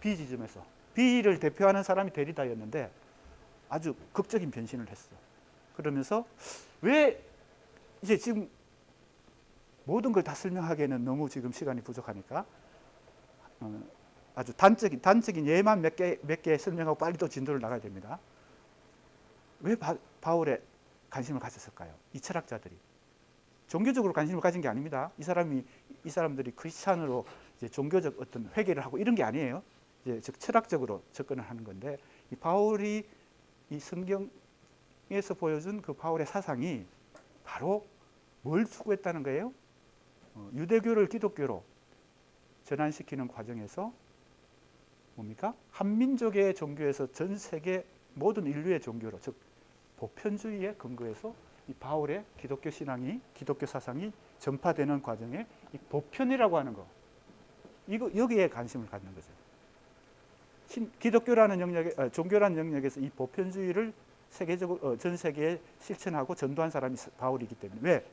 B 지점에서 B를 대표하는 사람이 데리다였는데 아주 극적인 변신을 했어. 그러면서 왜 이제 지금 모든 걸 다 설명하기에는 너무 지금 시간이 부족하니까 아주 단적인 예만 몇 개 설명하고 빨리 또 진도를 나가야 됩니다. 왜 바울에 관심을 가졌을까요? 이 철학자들이 종교적으로 관심을 가진 게 아닙니다. 이 사람들이 크리스찬으로 이제 종교적 어떤 회개를 하고 이런 게 아니에요. 이제 즉 철학적으로 접근을 하는 건데 이 바울이 이 성경에서 보여준 그 바울의 사상이 바로 뭘 추구했다는 거예요? 유대교를 기독교로 전환시키는 과정에서 뭡니까? 한민족의 종교에서 전 세계 모든 인류의 종교로, 즉 보편주의에 근거해서 이 바울의 기독교 신앙이, 기독교 사상이 전파되는 과정에 이 보편이라고 하는 거, 여기에 관심을 갖는 거죠. 기독교라는 영역에, 종교라는 영역에서 이 보편주의를 세계적으로 전 세계에 실천하고 전도한 사람이 바울이기 때문에 왜?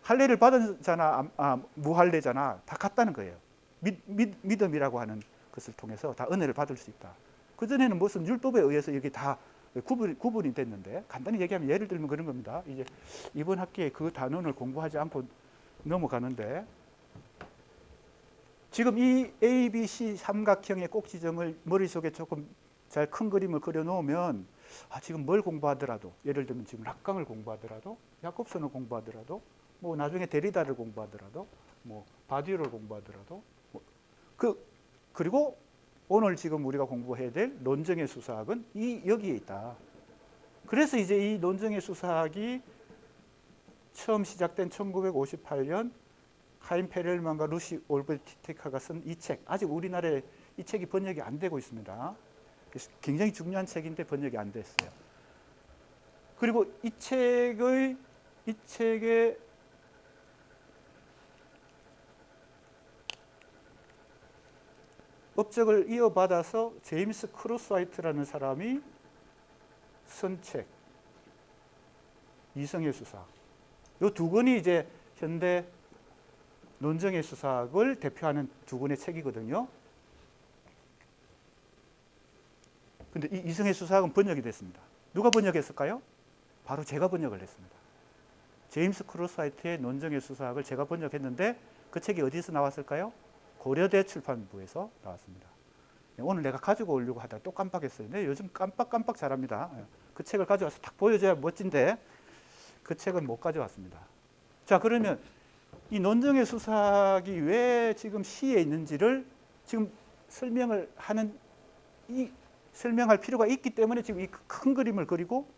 할례를 받은 자나 무할례자나 다 같다는 거예요. 믿음이라고 하는 것을 통해서 다 은혜를 받을 수 있다. 그전에는 무슨 율법에 의해서 이게 다 구분이 됐는데 간단히 얘기하면 예를 들면 그런 겁니다. 이제 이번 학기에 그 단원을 공부하지 않고 넘어가는데 지금 이 A, B, C 삼각형의 꼭지점을 머릿속에 조금 잘 큰 그림을 그려놓으면 지금 뭘 공부하더라도 예를 들면 지금 락강을 공부하더라도 야콥슨을 공부하더라도 뭐 나중에 데리다를 공부하더라도 뭐 바디오를 공부하더라도 그리고 오늘 지금 우리가 공부해야 될 논정의 수사학은 여기에 있다. 그래서 이제 이 논정의 수사학이 처음 시작된 1958년 카인 페렐만과 루시 올베티테카가 쓴 이 책, 아직 우리나라에 이 책이 번역이 안 되고 있습니다. 굉장히 중요한 책인데 번역이 안 됐어요. 그리고 이 책의 업적을 이어받아서 제임스 크로스화이트라는 사람이 쓴 책, 이성의 수사학. 이 두 권이 이제 현대 논정의 수사학을 대표하는 두 권의 책이거든요. 근데 이 이성의 수사학은 번역이 됐습니다. 누가 번역했을까요? 바로 제가 번역을 했습니다. 제임스 크로스화이트의 논정의 수사학을 제가 번역했는데 그 책이 어디서 나왔을까요? 고려대 출판부에서 나왔습니다. 오늘 내가 가지고 오려고 하다가 또 깜빡했어요. 근데 요즘 깜빡 잘합니다. 그 책을 가져와서 딱 보여줘야 멋진데 그 책은 못 가져왔습니다. 자, 그러면 이 논정의 수사학이 왜 지금 시에 있는지를 지금 설명할 필요가 있기 때문에 지금 이 큰 그림을 그리고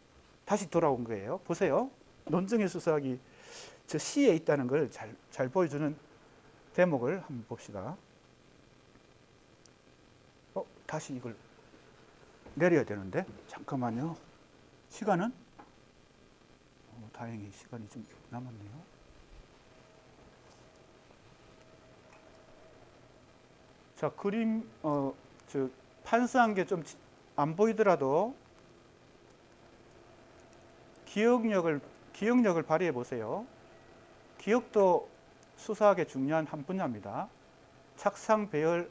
다시 돌아온 거예요. 보세요. 논정의 수사학이 저 시에 있다는 걸 잘 보여주는 대목을 한번 봅시다. 다시 이걸 내려야 되는데 잠깐만요. 시간은? 다행히 시간이 좀 남았네요. 자, 그림 판서한 게 좀 안 보이더라도 기억력을 발휘해 보세요. 기억도 수사학의 중요한 한 분야입니다. 착상, 배열,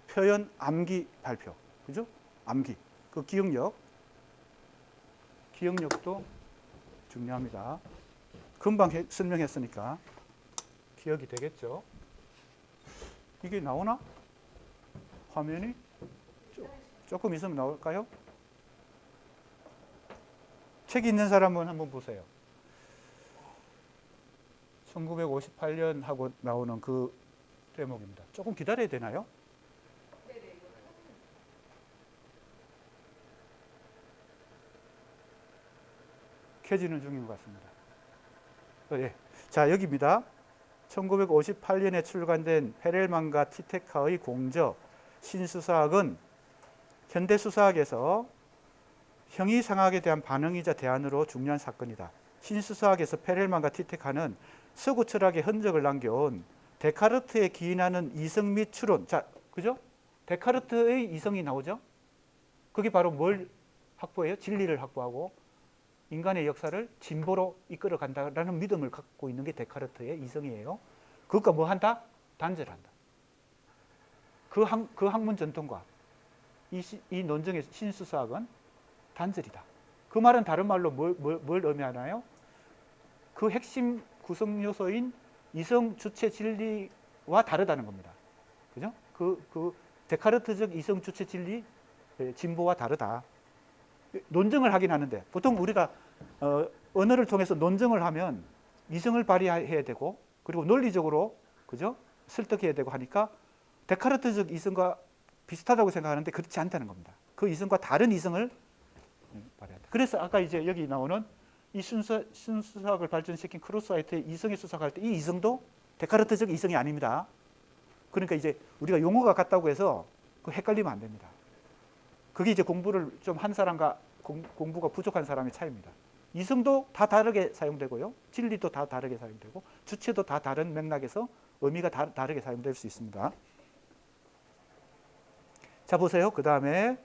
표현, 암기, 발표. 그죠? 암기. 그 기억력도 중요합니다. 금방 설명했으니까 기억이 되겠죠? 이게 나오나? 화면이? 조금 있으면 나올까요? 책 있는 사람은 한번 보세요. 1958년 하고 나오는 그 대목입니다. 조금 기다려야 되나요? 켜지는 중인 것 같습니다. 예. 자, 여기입니다. 1958년에 출간된 페렐만과 티테카의 공저 신수사학은 현대수사학에서 형이상학에 대한 반응이자 대안으로 중요한 사건이다. 신수사학에서 페렐만과 티테카는 서구 철학의 흔적을 남겨온 데카르트에 기인하는 이성 및 추론. 자, 그죠? 데카르트의 이성이 나오죠? 그게 바로 뭘 확보해요? 진리를 확보하고 인간의 역사를 진보로 이끌어 간다라는 믿음을 갖고 있는 게 데카르트의 이성이에요. 그것과 뭐 한다? 단절한다. 그 학문 전통과 이 논정의 신수사학은 단절이다. 그 말은 다른 말로 뭘 의미하나요? 그 핵심 구성 요소인 이성 주체 진리와 다르다는 겁니다. 그죠? 그 데카르트적 이성 주체 진리 진보와 다르다. 논증을 하긴 하는데 보통 우리가 언어를 통해서 논증을 하면 이성을 발휘해야 되고 그리고 논리적으로 그죠? 설득해야 되고 하니까 데카르트적 이성과 비슷하다고 생각하는데 그렇지 않다는 겁니다. 그 이성과 다른 이성을 발휘한다. 그래서 아까 이제 여기 나오는 이 순수학을 발전시킨 크로스화이트의 이성의 수사할 때 이 이성도 데카르트적 이성이 아닙니다. 그러니까 이제 우리가 용어가 같다고 해서 헷갈리면 안 됩니다. 그게 이제 공부를 좀 한 사람과 공부가 부족한 사람의 차이입니다. 이성도 다 다르게 사용되고요. 진리도 다 다르게 사용되고 주체도 다 다른 맥락에서 의미가 다르게 사용될 수 있습니다. 자 보세요. 그 다음에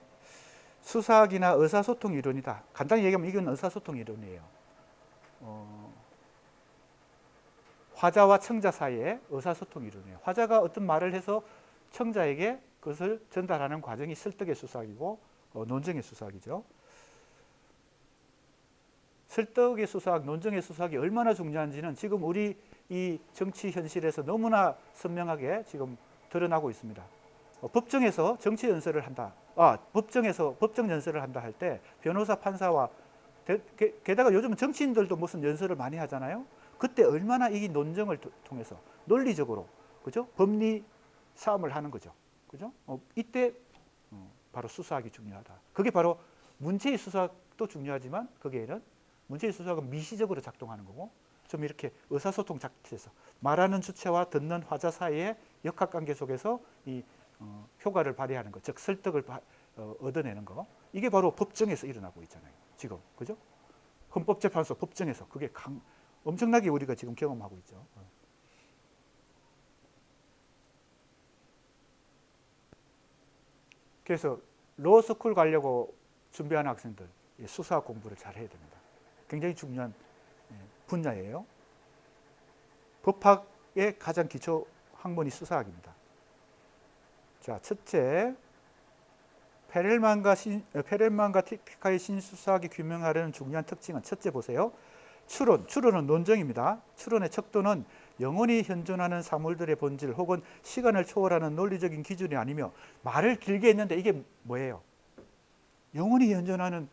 수사학이나 의사소통 이론이다. 간단히 얘기하면 이건 의사소통 이론이에요. 화자와 청자 사이의 의사소통 이론이에요. 화자가 어떤 말을 해서 청자에게 그것을 전달하는 과정이 설득의 수사학이고 논증의 수사학이죠. 설득의 수사학, 논증의 수사학이 얼마나 중요한지는 지금 우리 이 정치 현실에서 너무나 선명하게 지금 드러나고 있습니다. 법정에서 정치 연설을 한다. 법정에서 법정 연설을 한다 할 때 변호사, 판사와 게다가 요즘은 정치인들도 무슨 연설을 많이 하잖아요. 그때 얼마나 이 논증을 통해서 논리적으로 그죠? 법리 싸움을 하는 거죠. 그죠? 이때 바로 수사학이 중요하다. 그게 바로 문체의 수사학도 중요하지만 거기에는 문체의 수사학은 미시적으로 작동하는 거고 좀 이렇게 의사소통 자체에서 말하는 주체와 듣는 화자 사이의 역학관계 속에서 이 효과를 발휘하는 것, 즉 설득을 얻어내는 거. 이게 바로 법정에서 일어나고 있잖아요. 지금 그죠? 헌법재판소 법정에서 그게 엄청나게 우리가 지금 경험하고 있죠. 그래서 로스쿨 가려고 준비하는 학생들 수사학 공부를 잘 해야 됩니다. 굉장히 중요한 분야예요. 법학의 가장 기초 학문이 수사학입니다. 자, 첫째, 페렐만과 티피카의 신수사학이 규명하려는 중요한 특징은 첫째 보세요. 추론은 논증입니다. 추론의 척도는 영원히 현존하는 사물들의 본질 혹은 시간을 초월하는 논리적인 기준이 아니며 말을 길게 했는데 이게 뭐예요? 영원히 현존하는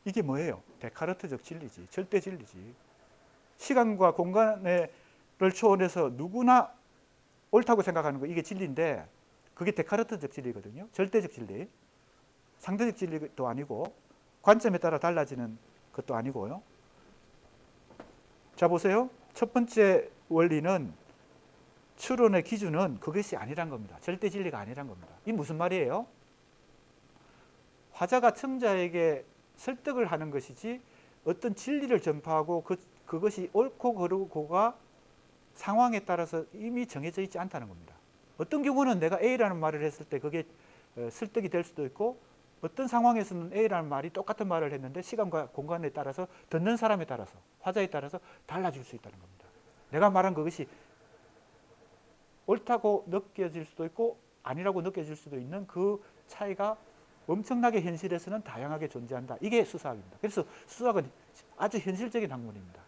이게 뭐예요? 데카르트적 진리지. 절대 진리지. 시간과 공간을 초월해서 누구나 옳다고 생각하는 거 이게 진리인데 그게 데카르트적 진리거든요. 절대적 진리. 상대적 진리도 아니고 관점에 따라 달라지는 것도 아니고요. 자 보세요. 첫 번째 원리는 추론의 기준은 그것이 아니란 겁니다. 절대 진리가 아니란 겁니다. 이 무슨 말이에요? 화자가 청자에게 설득을 하는 것이지 어떤 진리를 전파하고 그것이 옳고 그르고가 상황에 따라서 이미 정해져 있지 않다는 겁니다. 어떤 경우는 내가 A라는 말을 했을 때 그게 설득이 될 수도 있고 어떤 상황에서는 A라는 말이 똑같은 말을 했는데 시간과 공간에 따라서 듣는 사람에 따라서 화자에 따라서 달라질 수 있다는 겁니다. 내가 말한 그것이 옳다고 느껴질 수도 있고 아니라고 느껴질 수도 있는 그 차이가 엄청나게 현실에서는 다양하게 존재한다. 이게 수사학입니다. 그래서 수사학은 아주 현실적인 학문입니다.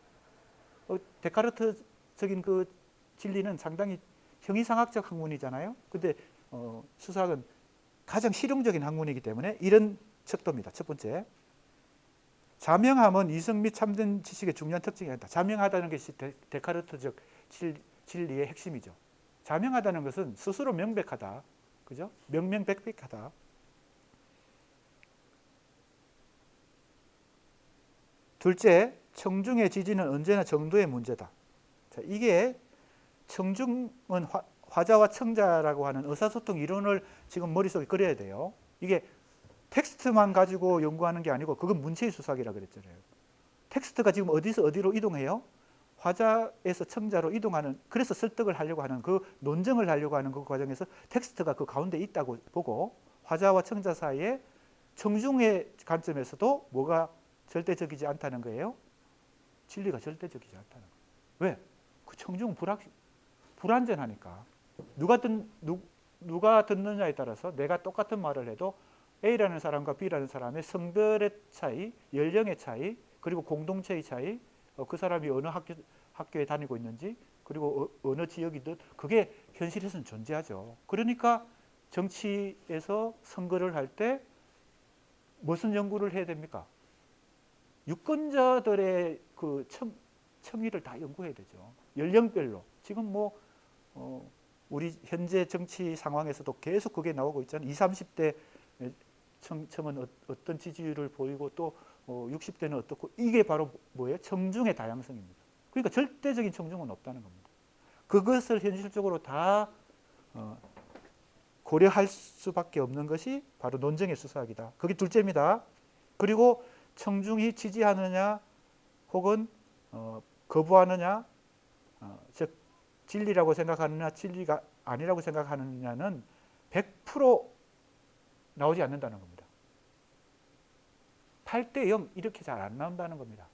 데카르트적인 그 진리는 상당히 형이상학적 학문이잖아요. 근데 수사학은 가장 실용적인 학문이기 때문에 이런 척도입니다. 첫 번째, 자명함은 이성 및 참된 지식의 중요한 특징이 아니다. 자명하다는 것이 데카르트적 진리의 핵심이죠. 자명하다는 것은 스스로 명백하다. 그죠? 명명백백하다. 둘째, 청중의 지지는 언제나 정도의 문제다. 자, 이게 청중은 화자와 청자라고 하는 의사소통 이론을 지금 머릿속에 그려야 돼요. 이게 텍스트만 가지고 연구하는 게 아니고 그건 문체의 수사학이라고 그랬잖아요. 텍스트가 지금 어디서 어디로 이동해요? 화자에서 청자로 이동하는, 그래서 설득을 하려고 하는 그 논증을 하려고 하는 그 과정에서 텍스트가 그 가운데 있다고 보고 화자와 청자 사이에 청중의 관점에서도 뭐가 절대적이지 않다는 거예요? 진리가 절대적이지 않다는 거예요. 왜? 그 청중은 불완전하니까. 누가 듣느냐에 따라서 내가 똑같은 말을 해도 A라는 사람과 B라는 사람의 성별의 차이, 연령의 차이, 그리고 공동체의 차이, 그 사람이 어느 학교에 다니고 있는지, 그리고 어느 지역이든 그게 현실에서는 존재하죠. 그러니까 정치에서 선거를 할 때 무슨 연구를 해야 됩니까? 유권자들의 그 청의를 다 연구해야 되죠. 연령별로. 지금 뭐 우리 현재 정치 상황에서도 계속 그게 나오고 있잖아요. 20, 30대 청은 어떤 지지율을 보이고 또 60대는 어떻고, 이게 바로 뭐예요? 청중의 다양성입니다. 그러니까 절대적인 청중은 없다는 겁니다. 그것을 현실적으로 다 고려할 수밖에 없는 것이 바로 논정의 수사학이다. 그게 둘째입니다. 그리고 청중이 지지하느냐 혹은 거부하느냐, 즉 진리라고 생각하느냐 진리가 아니라고 생각하느냐는 100% 나오지 않는다는 겁니다. 8대 0 이렇게 잘 안 나온다는 겁니다.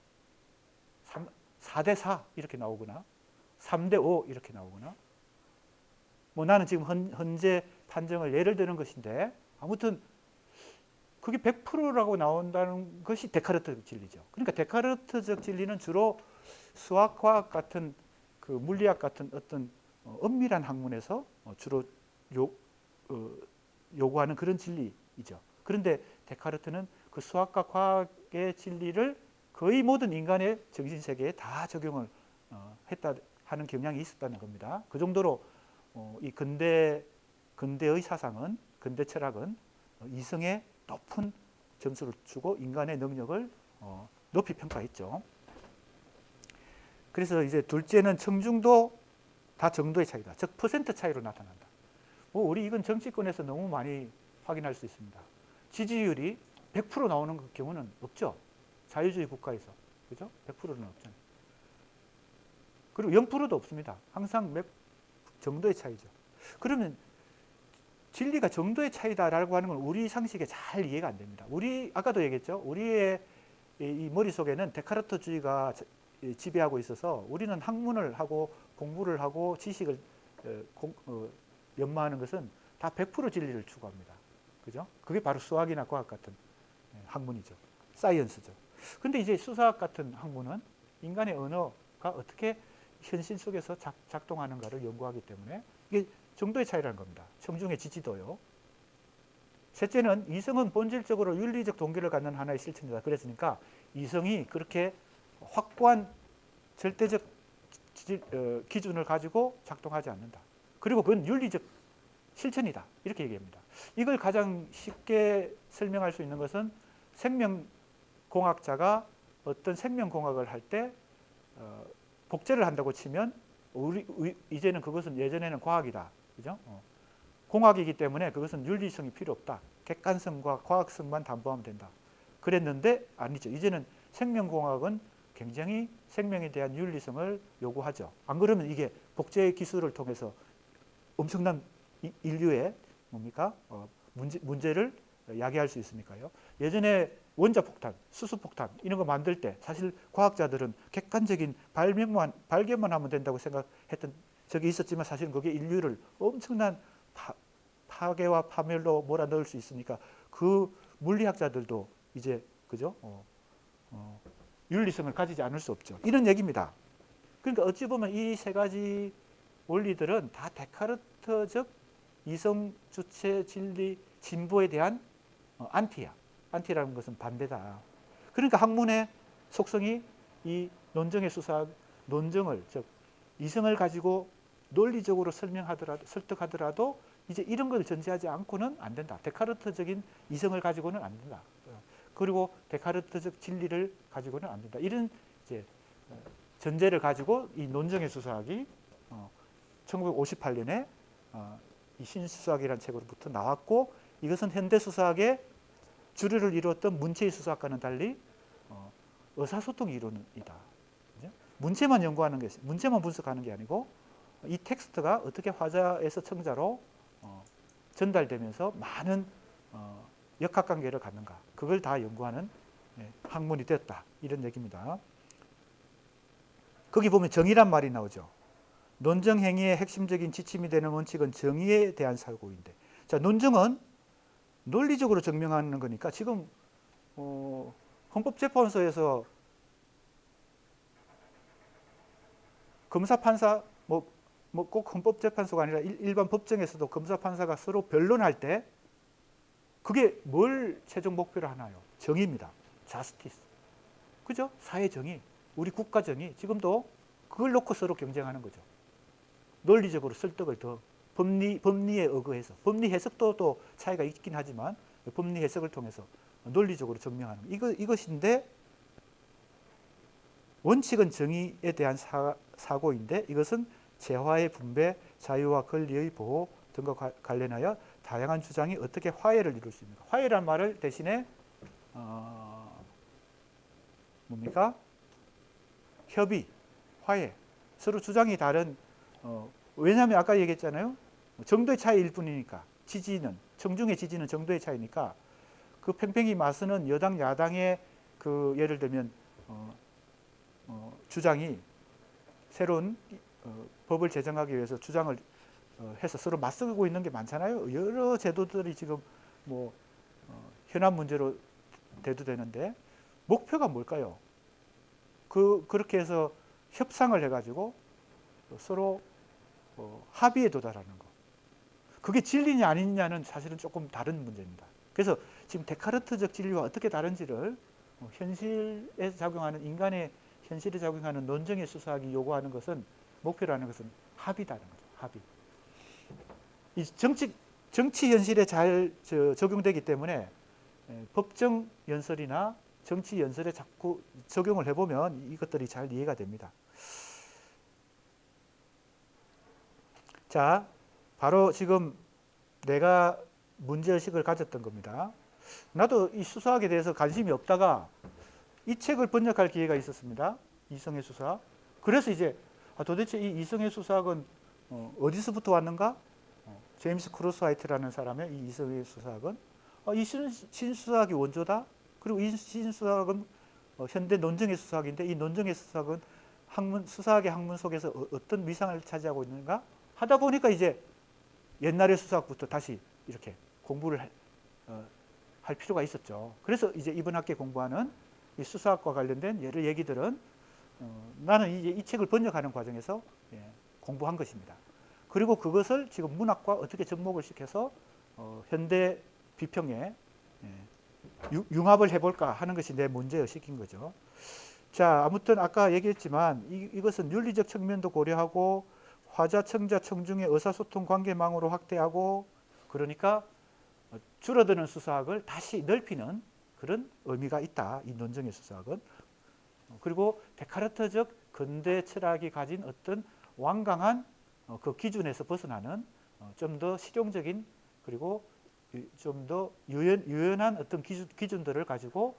4대 4 이렇게 나오거나 3대 5 이렇게 나오거나, 뭐 나는 지금 현재 판정을 예를 드는 것인데, 아무튼 그게 100%라고 나온다는 것이 데카르트적 진리죠. 그러니까 데카르트적 진리는 주로 수학, 과학 같은 그 물리학 같은 어떤 엄밀한 학문에서 주로 요구하는 그런 진리이죠. 그런데 데카르트는 그 수학과 과학의 진리를 거의 모든 인간의 정신세계에 다 적용을 했다 하는 경향이 있었다는 겁니다. 그 정도로 이 근대의 사상은, 근대 철학은 이성에 높은 점수를 주고 인간의 능력을 높이 평가했죠. 그래서 이제 둘째는 청중도 다 정도의 차이다. 즉 퍼센트 차이로 나타난다. 우리 이건 정치권에서 너무 많이 확인할 수 있습니다. 지지율이 100% 나오는 경우는 없죠. 자유주의 국가에서. 그죠? 100%는 없잖아요. 그리고 0%도 없습니다. 항상 몇 정도의 차이죠. 그러면 진리가 정도의 차이다라고 하는 건 우리 상식에 잘 이해가 안 됩니다. 우리 아까도 얘기했죠. 우리의 이 머릿속에는 데카르트주의가 지배하고 있어서 우리는 학문을 하고 공부를 하고 지식을 연마하는 것은 다 100% 진리를 추구합니다. 그죠? 그게 바로 수학이나 과학 같은 학문이죠. 사이언스죠. 근데 이제 수사학 같은 학문은 인간의 언어가 어떻게 현실 속에서 작동하는가를 연구하기 때문에 이게 정도의 차이라는 겁니다. 청중의 지지도요. 셋째는 이성은 본질적으로 윤리적 동기를 갖는 하나의 실천이다. 그랬으니까 이성이 그렇게 확고한 절대적 기준을 가지고 작동하지 않는다. 그리고 그건 윤리적 실천이다. 이렇게 얘기합니다. 이걸 가장 쉽게 설명할 수 있는 것은 생명공학자가 어떤 생명공학을 할 때 복제를 한다고 치면 이제는 그것은 예전에는 과학이다. 그죠? 공학이기 때문에 그것은 윤리성이 필요 없다. 객관성과 과학성만 담보하면 된다. 그랬는데 아니죠. 이제는 생명공학은 굉장히 생명에 대한 윤리성을 요구하죠. 안 그러면 이게 복제 기술을 통해서 엄청난 인류의 뭡니까? 문제를 야기할 수 있으니까요. 예전에 원자폭탄, 수소폭탄 이런 거 만들 때 사실 과학자들은 객관적인 발견만 하면 된다고 생각했던 적이 있었지만 사실은 그게 인류를 엄청난 파괴와 파멸로 몰아넣을 수 있으니까 그 물리학자들도 이제 그죠? 윤리성을 가지지 않을 수 없죠. 이런 얘기입니다. 그러니까 어찌 보면 이 세 가지 원리들은 다 데카르트적 이성 주체 진리 진보에 대한 안티야. 안티라는 것은 반대다. 그러니까 학문의 속성이 이 논정의 수사, 논정을 즉 이성을 가지고 논리적으로 설득하더라도 이제 이런 걸 전제하지 않고는 안 된다. 데카르트적인 이성을 가지고는 안 된다. 그리고 데카르트적 진리를 가지고는 안 된다. 이런 이제 전제를 가지고 이 논정의 수사학이 1958년에 이 신수사학이라는 책으로부터 나왔고, 이것은 현대 수사학의 주류를 이루었던 문체의 수사학과는 달리 의사소통 이론이다. 문체만 연구하는 것이, 문체만 분석하는 게 아니고 이 텍스트가 어떻게 화자에서 청자로 전달되면서 많은 역학관계를 갖는가, 그걸 다 연구하는 학문이 되었다. 이런 얘기입니다. 거기 보면 정의란 말이 나오죠. 논정 행위의 핵심적인 지침이 되는 원칙은 정의에 대한 사고인데, 자, 논정은 논리적으로 증명하는 거니까 지금 헌법재판소에서 검사 판사 뭐 꼭 헌법재판소가 아니라 일반 법정에서도 검사 판사가 서로 변론할 때 그게 뭘 최종 목표로 하나요? 정의입니다. 자스티스. 그죠? 사회 정의, 우리 국가 정의. 지금도 그걸 놓고 서로 경쟁하는 거죠. 논리적으로 설득을 더 법리에 의거해서. 법리 해석도 또 차이가 있긴 하지만 법리 해석을 통해서 논리적으로 증명하는 이것인데, 원칙은 정의에 대한 사고인데 이것은 재화의 분배, 자유와 권리의 보호 등과 관련하여 다양한 주장이 어떻게 화해를 이룰 수 있는가. 화해란 말을 대신에 뭡니까? 협의, 화해. 서로 주장이 다른 왜냐하면 아까 얘기했잖아요. 정도의 차이일 뿐이니까. 지지는 청중의 지지는 정도의 차이니까 그 팽팽히 맞서는 여당 야당의 그 예를 들면 주장이 새로운 법을 제정하기 위해서 주장을 해서 서로 맞서고 있는 게 많잖아요. 여러 제도들이 지금 뭐 현안 문제로 대두되는데 목표가 뭘까요? 그렇게 해서 협상을 해가지고 서로 합의에 도달하는 거. 그게 진리냐 아니냐는 사실은 조금 다른 문제입니다. 그래서 지금 데카르트적 진리와 어떻게 다른지를 현실에 작용하는 인간의 현실에 작용하는 논정의 수사학이 요구하는 것은 목표라는 것은 합의다는 거죠. 합의. 이 정치 현실에 잘 적용되기 때문에 법정 연설이나 정치 연설에 자꾸 적용을 해보면 이것들이 잘 이해가 됩니다. 자, 바로 지금 내가 문제의식을 가졌던 겁니다. 나도 이 수사학에 대해서 관심이 없다가 이 책을 번역할 기회가 있었습니다. 이성의 수사학. 그래서 이제 도대체 이 이성의 수사학은 어디서부터 왔는가? 제임스 크로스화이트라는 사람의 이 이성의 수사학은 이 신수사학이 원조다. 그리고 이 신수사학은 현대 논정의 수사학인데 이 논정의 수사학은 수사학의 학문 속에서 어떤 위상을 차지하고 있는가 하다 보니까 이제 옛날의 수사학부터 다시 이렇게 공부를 할 필요가 있었죠. 그래서 이제 이번 학기에 공부하는 이 수사학과 관련된 여러 얘기들은 나는 이제 이 책을 번역하는 과정에서 공부한 것입니다. 그리고 그것을 지금 문학과 어떻게 접목을 시켜서 현대 비평에 융합을 해볼까 하는 것이 내 문제의식인 거죠. 자, 아무튼 아까 얘기했지만 이것은 윤리적 측면도 고려하고 화자, 청자, 청중의 의사소통 관계망으로 확대하고 그러니까 줄어드는 수사학을 다시 넓히는 그런 의미가 있다. 이 논정의 수사학은. 그리고 데카르트적 근대 철학이 가진 어떤 완강한 그 기준에서 벗어나는 좀 더 실용적인 그리고 좀 더 유연한 어떤 기준들을 가지고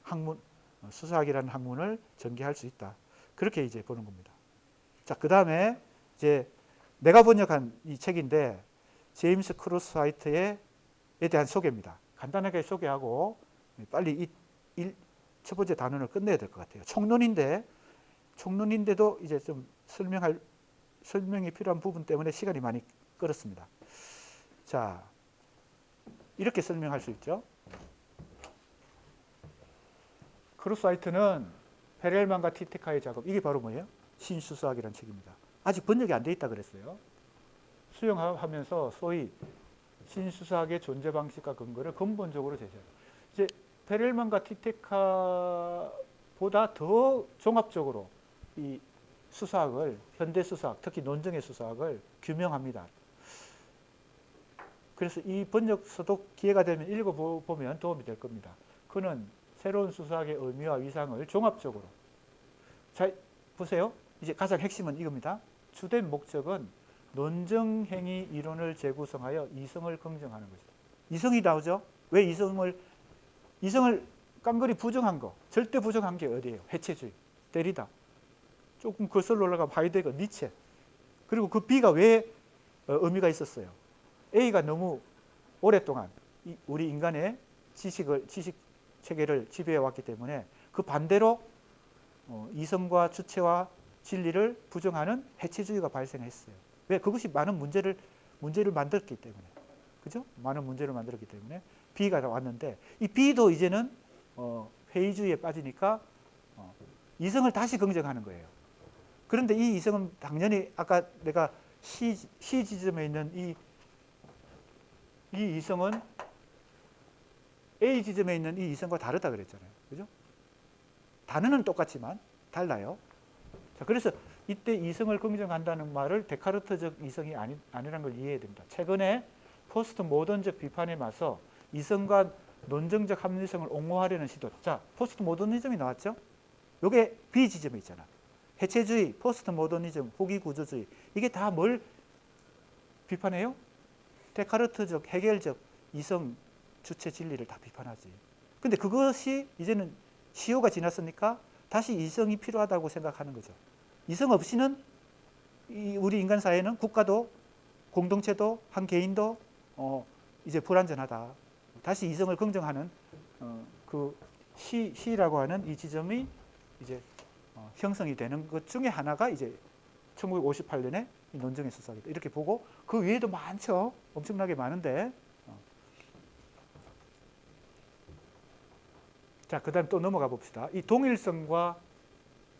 학문, 수사학이라는 학문을 전개할 수 있다. 그렇게 이제 보는 겁니다. 자, 그 다음에 이제 내가 번역한 이 책인데 제임스 크로스화이트에 대한 소개입니다. 간단하게 소개하고 빨리 첫 번째 단원을 끝내야 될 것 같아요. 총론인데도 이제 좀 설명이 필요한 부분 때문에 시간이 많이 끌었습니다. 자, 이렇게 설명할 수 있죠. 크로스화이트는 페렐만과 티테카의 작업, 이게 바로 뭐예요? 신수사학이라는 책입니다. 아직 번역이 안 돼 있다 그랬어요. 수용하면서 소위 신수사학의 존재 방식과 근거를 근본적으로 제시해요. 이제 페렐만과 티테카보다 더 종합적으로 이 수사학을, 현대 수사학, 특히 논정의 수사학을 규명합니다. 그래서 이 번역서도 기회가 되면 읽어보면 도움이 될 겁니다. 그는 새로운 수사학의 의미와 위상을 종합적으로. 자, 보세요. 이제 가장 핵심은 이겁니다. 주된 목적은 논정행위 이론을 재구성하여 이성을 긍정하는 것이다. 이성이 나오죠? 왜 이성을 깡그리 부정한 거, 절대 부정한 게 어디예요? 해체주의, 데리다. 조금 거슬러 올라가면 하이데거, 니체. 그리고 그 B가 왜 의미가 있었어요? A가 너무 오랫동안 우리 인간의 지식 체계를 지배해 왔기 때문에 그 반대로 이성과 주체와 진리를 부정하는 해체주의가 발생했어요. 왜? 그것이 많은 문제를 만들었기 때문에. 그죠? 많은 문제를 만들었기 때문에 B가 왔는데 이 B도 이제는 회의주의에 빠지니까 이성을 다시 긍정하는 거예요. 그런데 이 이성은 당연히 아까 내가 C 지점에 있는 이 이성은 A 지점에 있는 이 이성과 다르다 그랬잖아요. 그죠? 단어는 똑같지만 달라요. 자, 그래서 이때 이성을 긍정한다는 말을 데카르트적 이성이 아니라는 걸 이해해야 됩니다. 최근에 포스트 모던적 비판에 맞서 이성과 논증적 합리성을 옹호하려는 시도. 자, 포스트 모더니즘이 나왔죠? 요게 B 지점에 있잖아. 해체주의, 포스트 모더니즘, 후기 구조주의. 이게 다 뭘 비판해요? 데카르트적, 해결적 이성 주체 진리를 다 비판하지. 근데 그것이 이제는 시효가 지났으니까 다시 이성이 필요하다고 생각하는 거죠. 이성 없이는 우리 인간 사회는 국가도 공동체도 한 개인도 이제 불완전하다. 다시 이성을 긍정하는 그 시라고 하는 이 지점이 이제 형성이 되는 것 중에 하나가 이제 1958년에 이 논증의 수사이다. 이렇게 보고 그 외에도 많죠. 엄청나게 많은데. 자, 그다음 또 넘어가 봅시다. 이 동일성과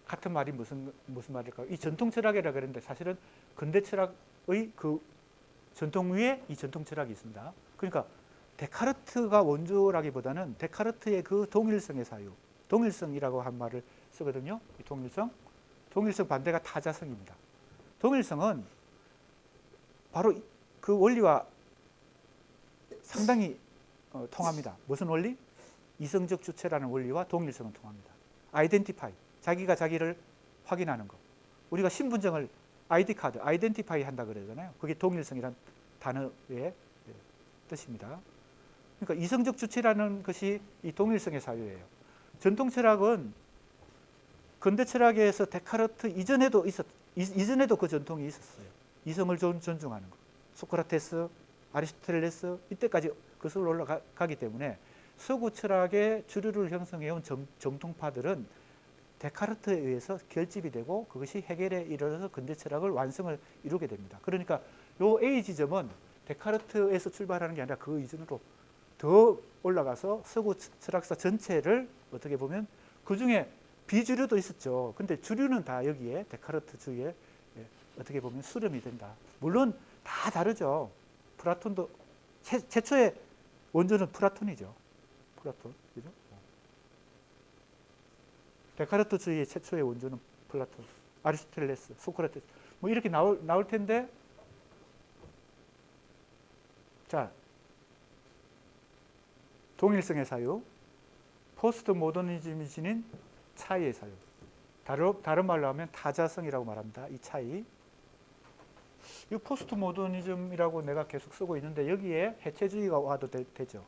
같은 말이 무슨 말일까요? 이 전통 철학이라 그랬는데 사실은 근대 철학의 그 전통 위에 이 전통 철학이 있습니다. 그러니까 데카르트가 원조라기보다는 데카르트의 그 동일성의 사유, 동일성이라고 한 말을 쓰거든요. 이 동일성 반대가 타자성입니다. 동일성은 바로 그 원리와 상당히 통합니다. 무슨 원리? 이성적 주체라는 원리와 동일성은 통합니다. 아이덴티파이, 자기가 자기를 확인하는 것. 우리가 신분증을 아이디 카드, 아이덴티파이 한다 그러잖아요. 그게 동일성이란 단어의 뜻입니다. 그러니까 이성적 주체라는 것이 이 동일성의 사유예요. 전통 철학은 근대 철학에서 데카르트 이전에도 그 전통이 있었어요. 이성을 존중하는 것. 소크라테스, 아리스토텔레스 이때까지 거슬러 올라가기 때문에 서구 철학의 주류를 형성해온 정통파들은 데카르트에 의해서 결집이 되고 그것이 해결에 이르러서 근대 철학을 완성을 이루게 됩니다. 그러니까 요 A 지점은 데카르트에서 출발하는 게 아니라 그 이전으로 더 올라가서 서구 철학사 전체를 어떻게 보면 그 중에 비주류도 있었죠. 근데 주류는 다 여기에 데카르트주의에 어떻게 보면 수렴이 된다. 물론 다 다르죠. 플라톤도 최초의 원조는 플라톤이죠. 플라톤, 그죠? 데카르트주의의 최초의 원조는 플라톤, 아리스토텔레스, 소크라테스 뭐 이렇게 나올 텐데, 자, 동일성의 사유, 포스트 모더니즘이 지닌 차이의 사유. 다른 말로 하면 타자성이라고 말합니다. 이 차이. 이 포스트 모더니즘이라고 내가 계속 쓰고 있는데 여기에 해체주의가 와도 되죠.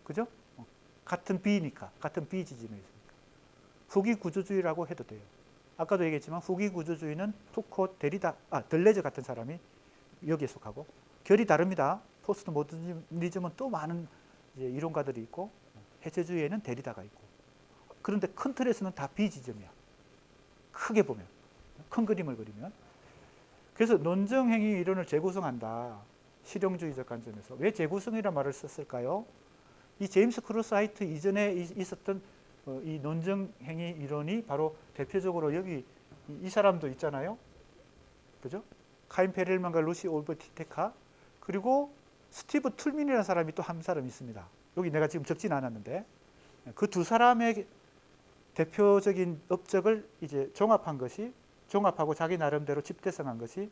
그죠? 같은 B니까, 같은 B 지점에 있으니까. 후기 구조주의라고 해도 돼요. 아까도 얘기했지만 후기 구조주의는 푸코, 들레즈 같은 사람이 여기에 속하고 결이 다릅니다. 포스트 모더니즘은 또 많은 이제 이론가들이 있고 해체주의에는 데리다가 있고. 그런데 큰 틀에서는 다 B 지점이야. 크게 보면, 큰 그림을 그리면. 그래서 논증행위 이론을 재구성한다. 실용주의적 관점에서. 왜 재구성이라는 말을 썼을까요? 이 제임스 크루스하이트 이전에 있었던 이 논증행위 이론이 바로 대표적으로 여기 이 사람도 있잖아요. 그죠? 카인 페렐만과 루시 올버티테카, 그리고 스티브 툴민이라는 사람이 또 한 사람 있습니다. 여기 내가 지금 적진 않았는데 그 두 사람의 대표적인 업적을 이제 종합하고 자기 나름대로 집대성한 것이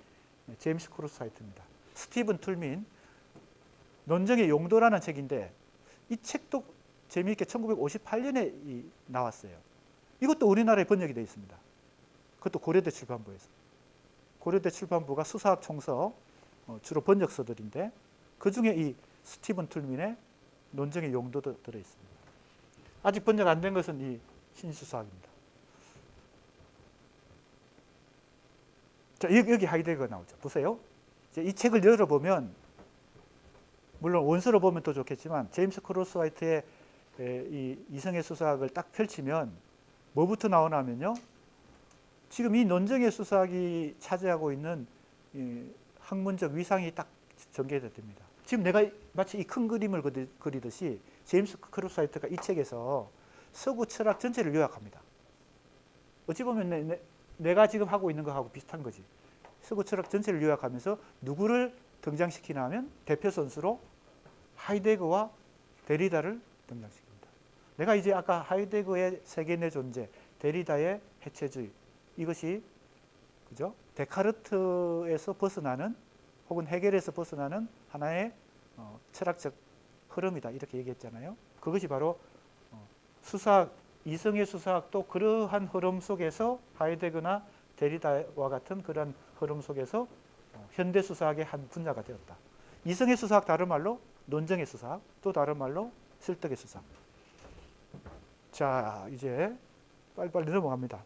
제임스 크루스하이트입니다. 스티븐 툴민, 논증의 용도라는 책인데 이 책도 재미있게 1958년에 나왔어요. 이것도 우리나라에 번역이 되어 있습니다. 그것도 고려대 출판부에서. 고려대 출판부가 수사학 총서 주로 번역서들인데 그중에 이 스티븐 툴민의 논증의 용도도 들어있습니다. 아직 번역 안 된 것은 이 신수사학입니다. 자, 여기 하이데거가 나오죠. 보세요. 이제 이 책을 열어보면 물론 원서로 보면 더 좋겠지만 제임스 크루스하이트의 이 이성의 수사학을 딱 펼치면 뭐부터 나오냐면요. 지금 이 논증의 수사학이 차지하고 있는 이 학문적 위상이 딱 전개됩니다. 지금 내가 마치 이 큰 그림을 그리듯이 제임스 크루사이트가 이 책에서 서구 철학 전체를 요약합니다. 어찌 보면 내가 지금 하고 있는 거하고 비슷한 거지. 서구 철학 전체를 요약하면서 누구를 등장시키나 하면 대표 선수로 하이데거와 데리다를 등장시킵니다. 내가 이제 아까 하이데거의 세계 내 존재, 데리다의 해체주의, 이것이 그죠? 데카르트에서 벗어나는 혹은 헤겔에서 벗어나는 하나의 철학적 흐름이다, 이렇게 얘기했잖아요. 그것이 바로 수사학, 이성의 수사학도 그러한 흐름 속에서 하이데거나 데리다와 같은 그런 흐름 속에서 현대 수사학의 한 분야가 되었다. 이성의 수사학, 다른 말로 논정의 수사학, 또 다른 말로 설득의 수사학. 자, 이제 빨리빨리 넘어갑니다.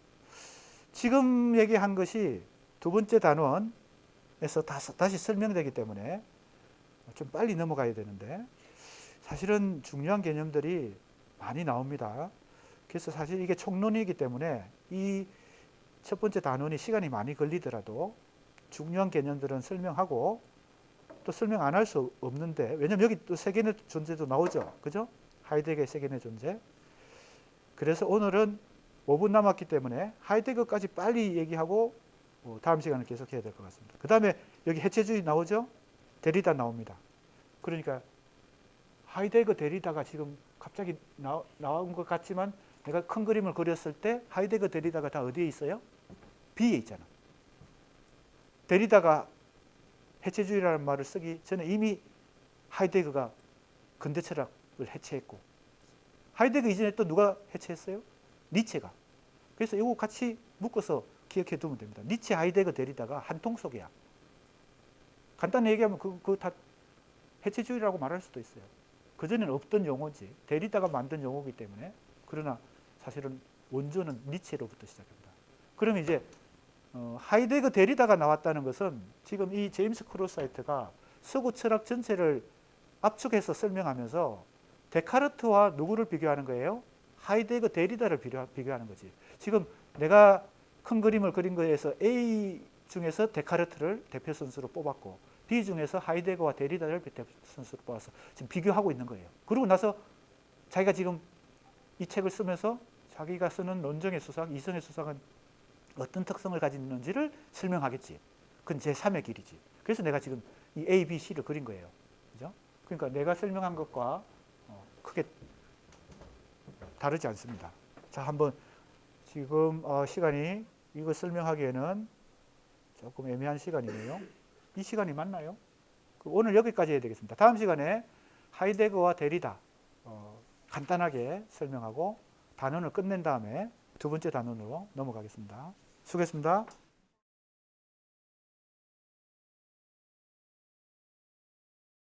지금 얘기한 것이 두 번째 단원에서 다시 설명되기 때문에 좀 빨리 넘어가야 되는데, 사실은 중요한 개념들이 많이 나옵니다. 그래서 사실 이게 총론이기 때문에 이 첫 번째 단원이 시간이 많이 걸리더라도 중요한 개념들은 설명하고, 또 설명 안 할 수 없는데, 왜냐면 여기 또 세계의 존재도 나오죠. 그죠? 하이데거의 세계의 존재. 그래서 오늘은 5분 남았기 때문에 하이데거까지 빨리 얘기하고 다음 시간을 계속해야 될 것 같습니다. 그 다음에 여기 해체주의 나오죠? 데리다 나옵니다. 그러니까 하이데거 데리다가 지금 갑자기 나온 것 같지만, 내가 큰 그림을 그렸을 때 하이데거 데리다가 다 어디에 있어요? B에 있잖아. 데리다가 해체주의라는 말을 쓰기 전에 이미 하이데거가 근대 철학을 해체했고, 하이데거 이전에 또 누가 해체했어요? 니체가. 그래서 이거 같이 묶어서 기억해 두면 됩니다. 니체, 하이데거, 데리다가 한 통 속이야. 간단히 얘기하면 그거 다 해체주의라고 말할 수도 있어요. 그전에는 없던 용어지. 데리다가 만든 용어이기 때문에. 그러나 사실은 원조는 니체로부터 시작합니다. 그러면 이제 하이데거, 데리다가 나왔다는 것은 지금 이 제임스 크루사이트가 서구 철학 전체를 압축해서 설명하면서 데카르트와 누구를 비교하는 거예요? 하이데거, 데리다를 비교하는 거지. 지금 내가 큰 그림을 그린 거에서 A 중에서 데카르트를 대표 선수로 뽑았고, B 중에서 하이데거와 데리다를 대표 선수로 뽑아서 지금 비교하고 있는 거예요. 그러고 나서 자기가 지금 이 책을 쓰면서 자기가 쓰는 논정의 수사학, 이성의 수사학은 어떤 특성을 가지고 있는지를 설명하겠지. 그건 제3의 길이지. 그래서 내가 지금 이 A, B, C를 그린 거예요. 그죠? 그러니까 내가 설명한 것과 크게 다르지 않습니다. 자, 한번 지금 시간이 이거 설명하기에는 조금 애매한 시간이네요. 이 시간이 맞나요? 오늘 여기까지 해야 되겠습니다. 다음 시간에 하이데거와 데리다 간단하게 설명하고 단원을 끝낸 다음에 두 번째 단원으로 넘어가겠습니다. 수고했습니다.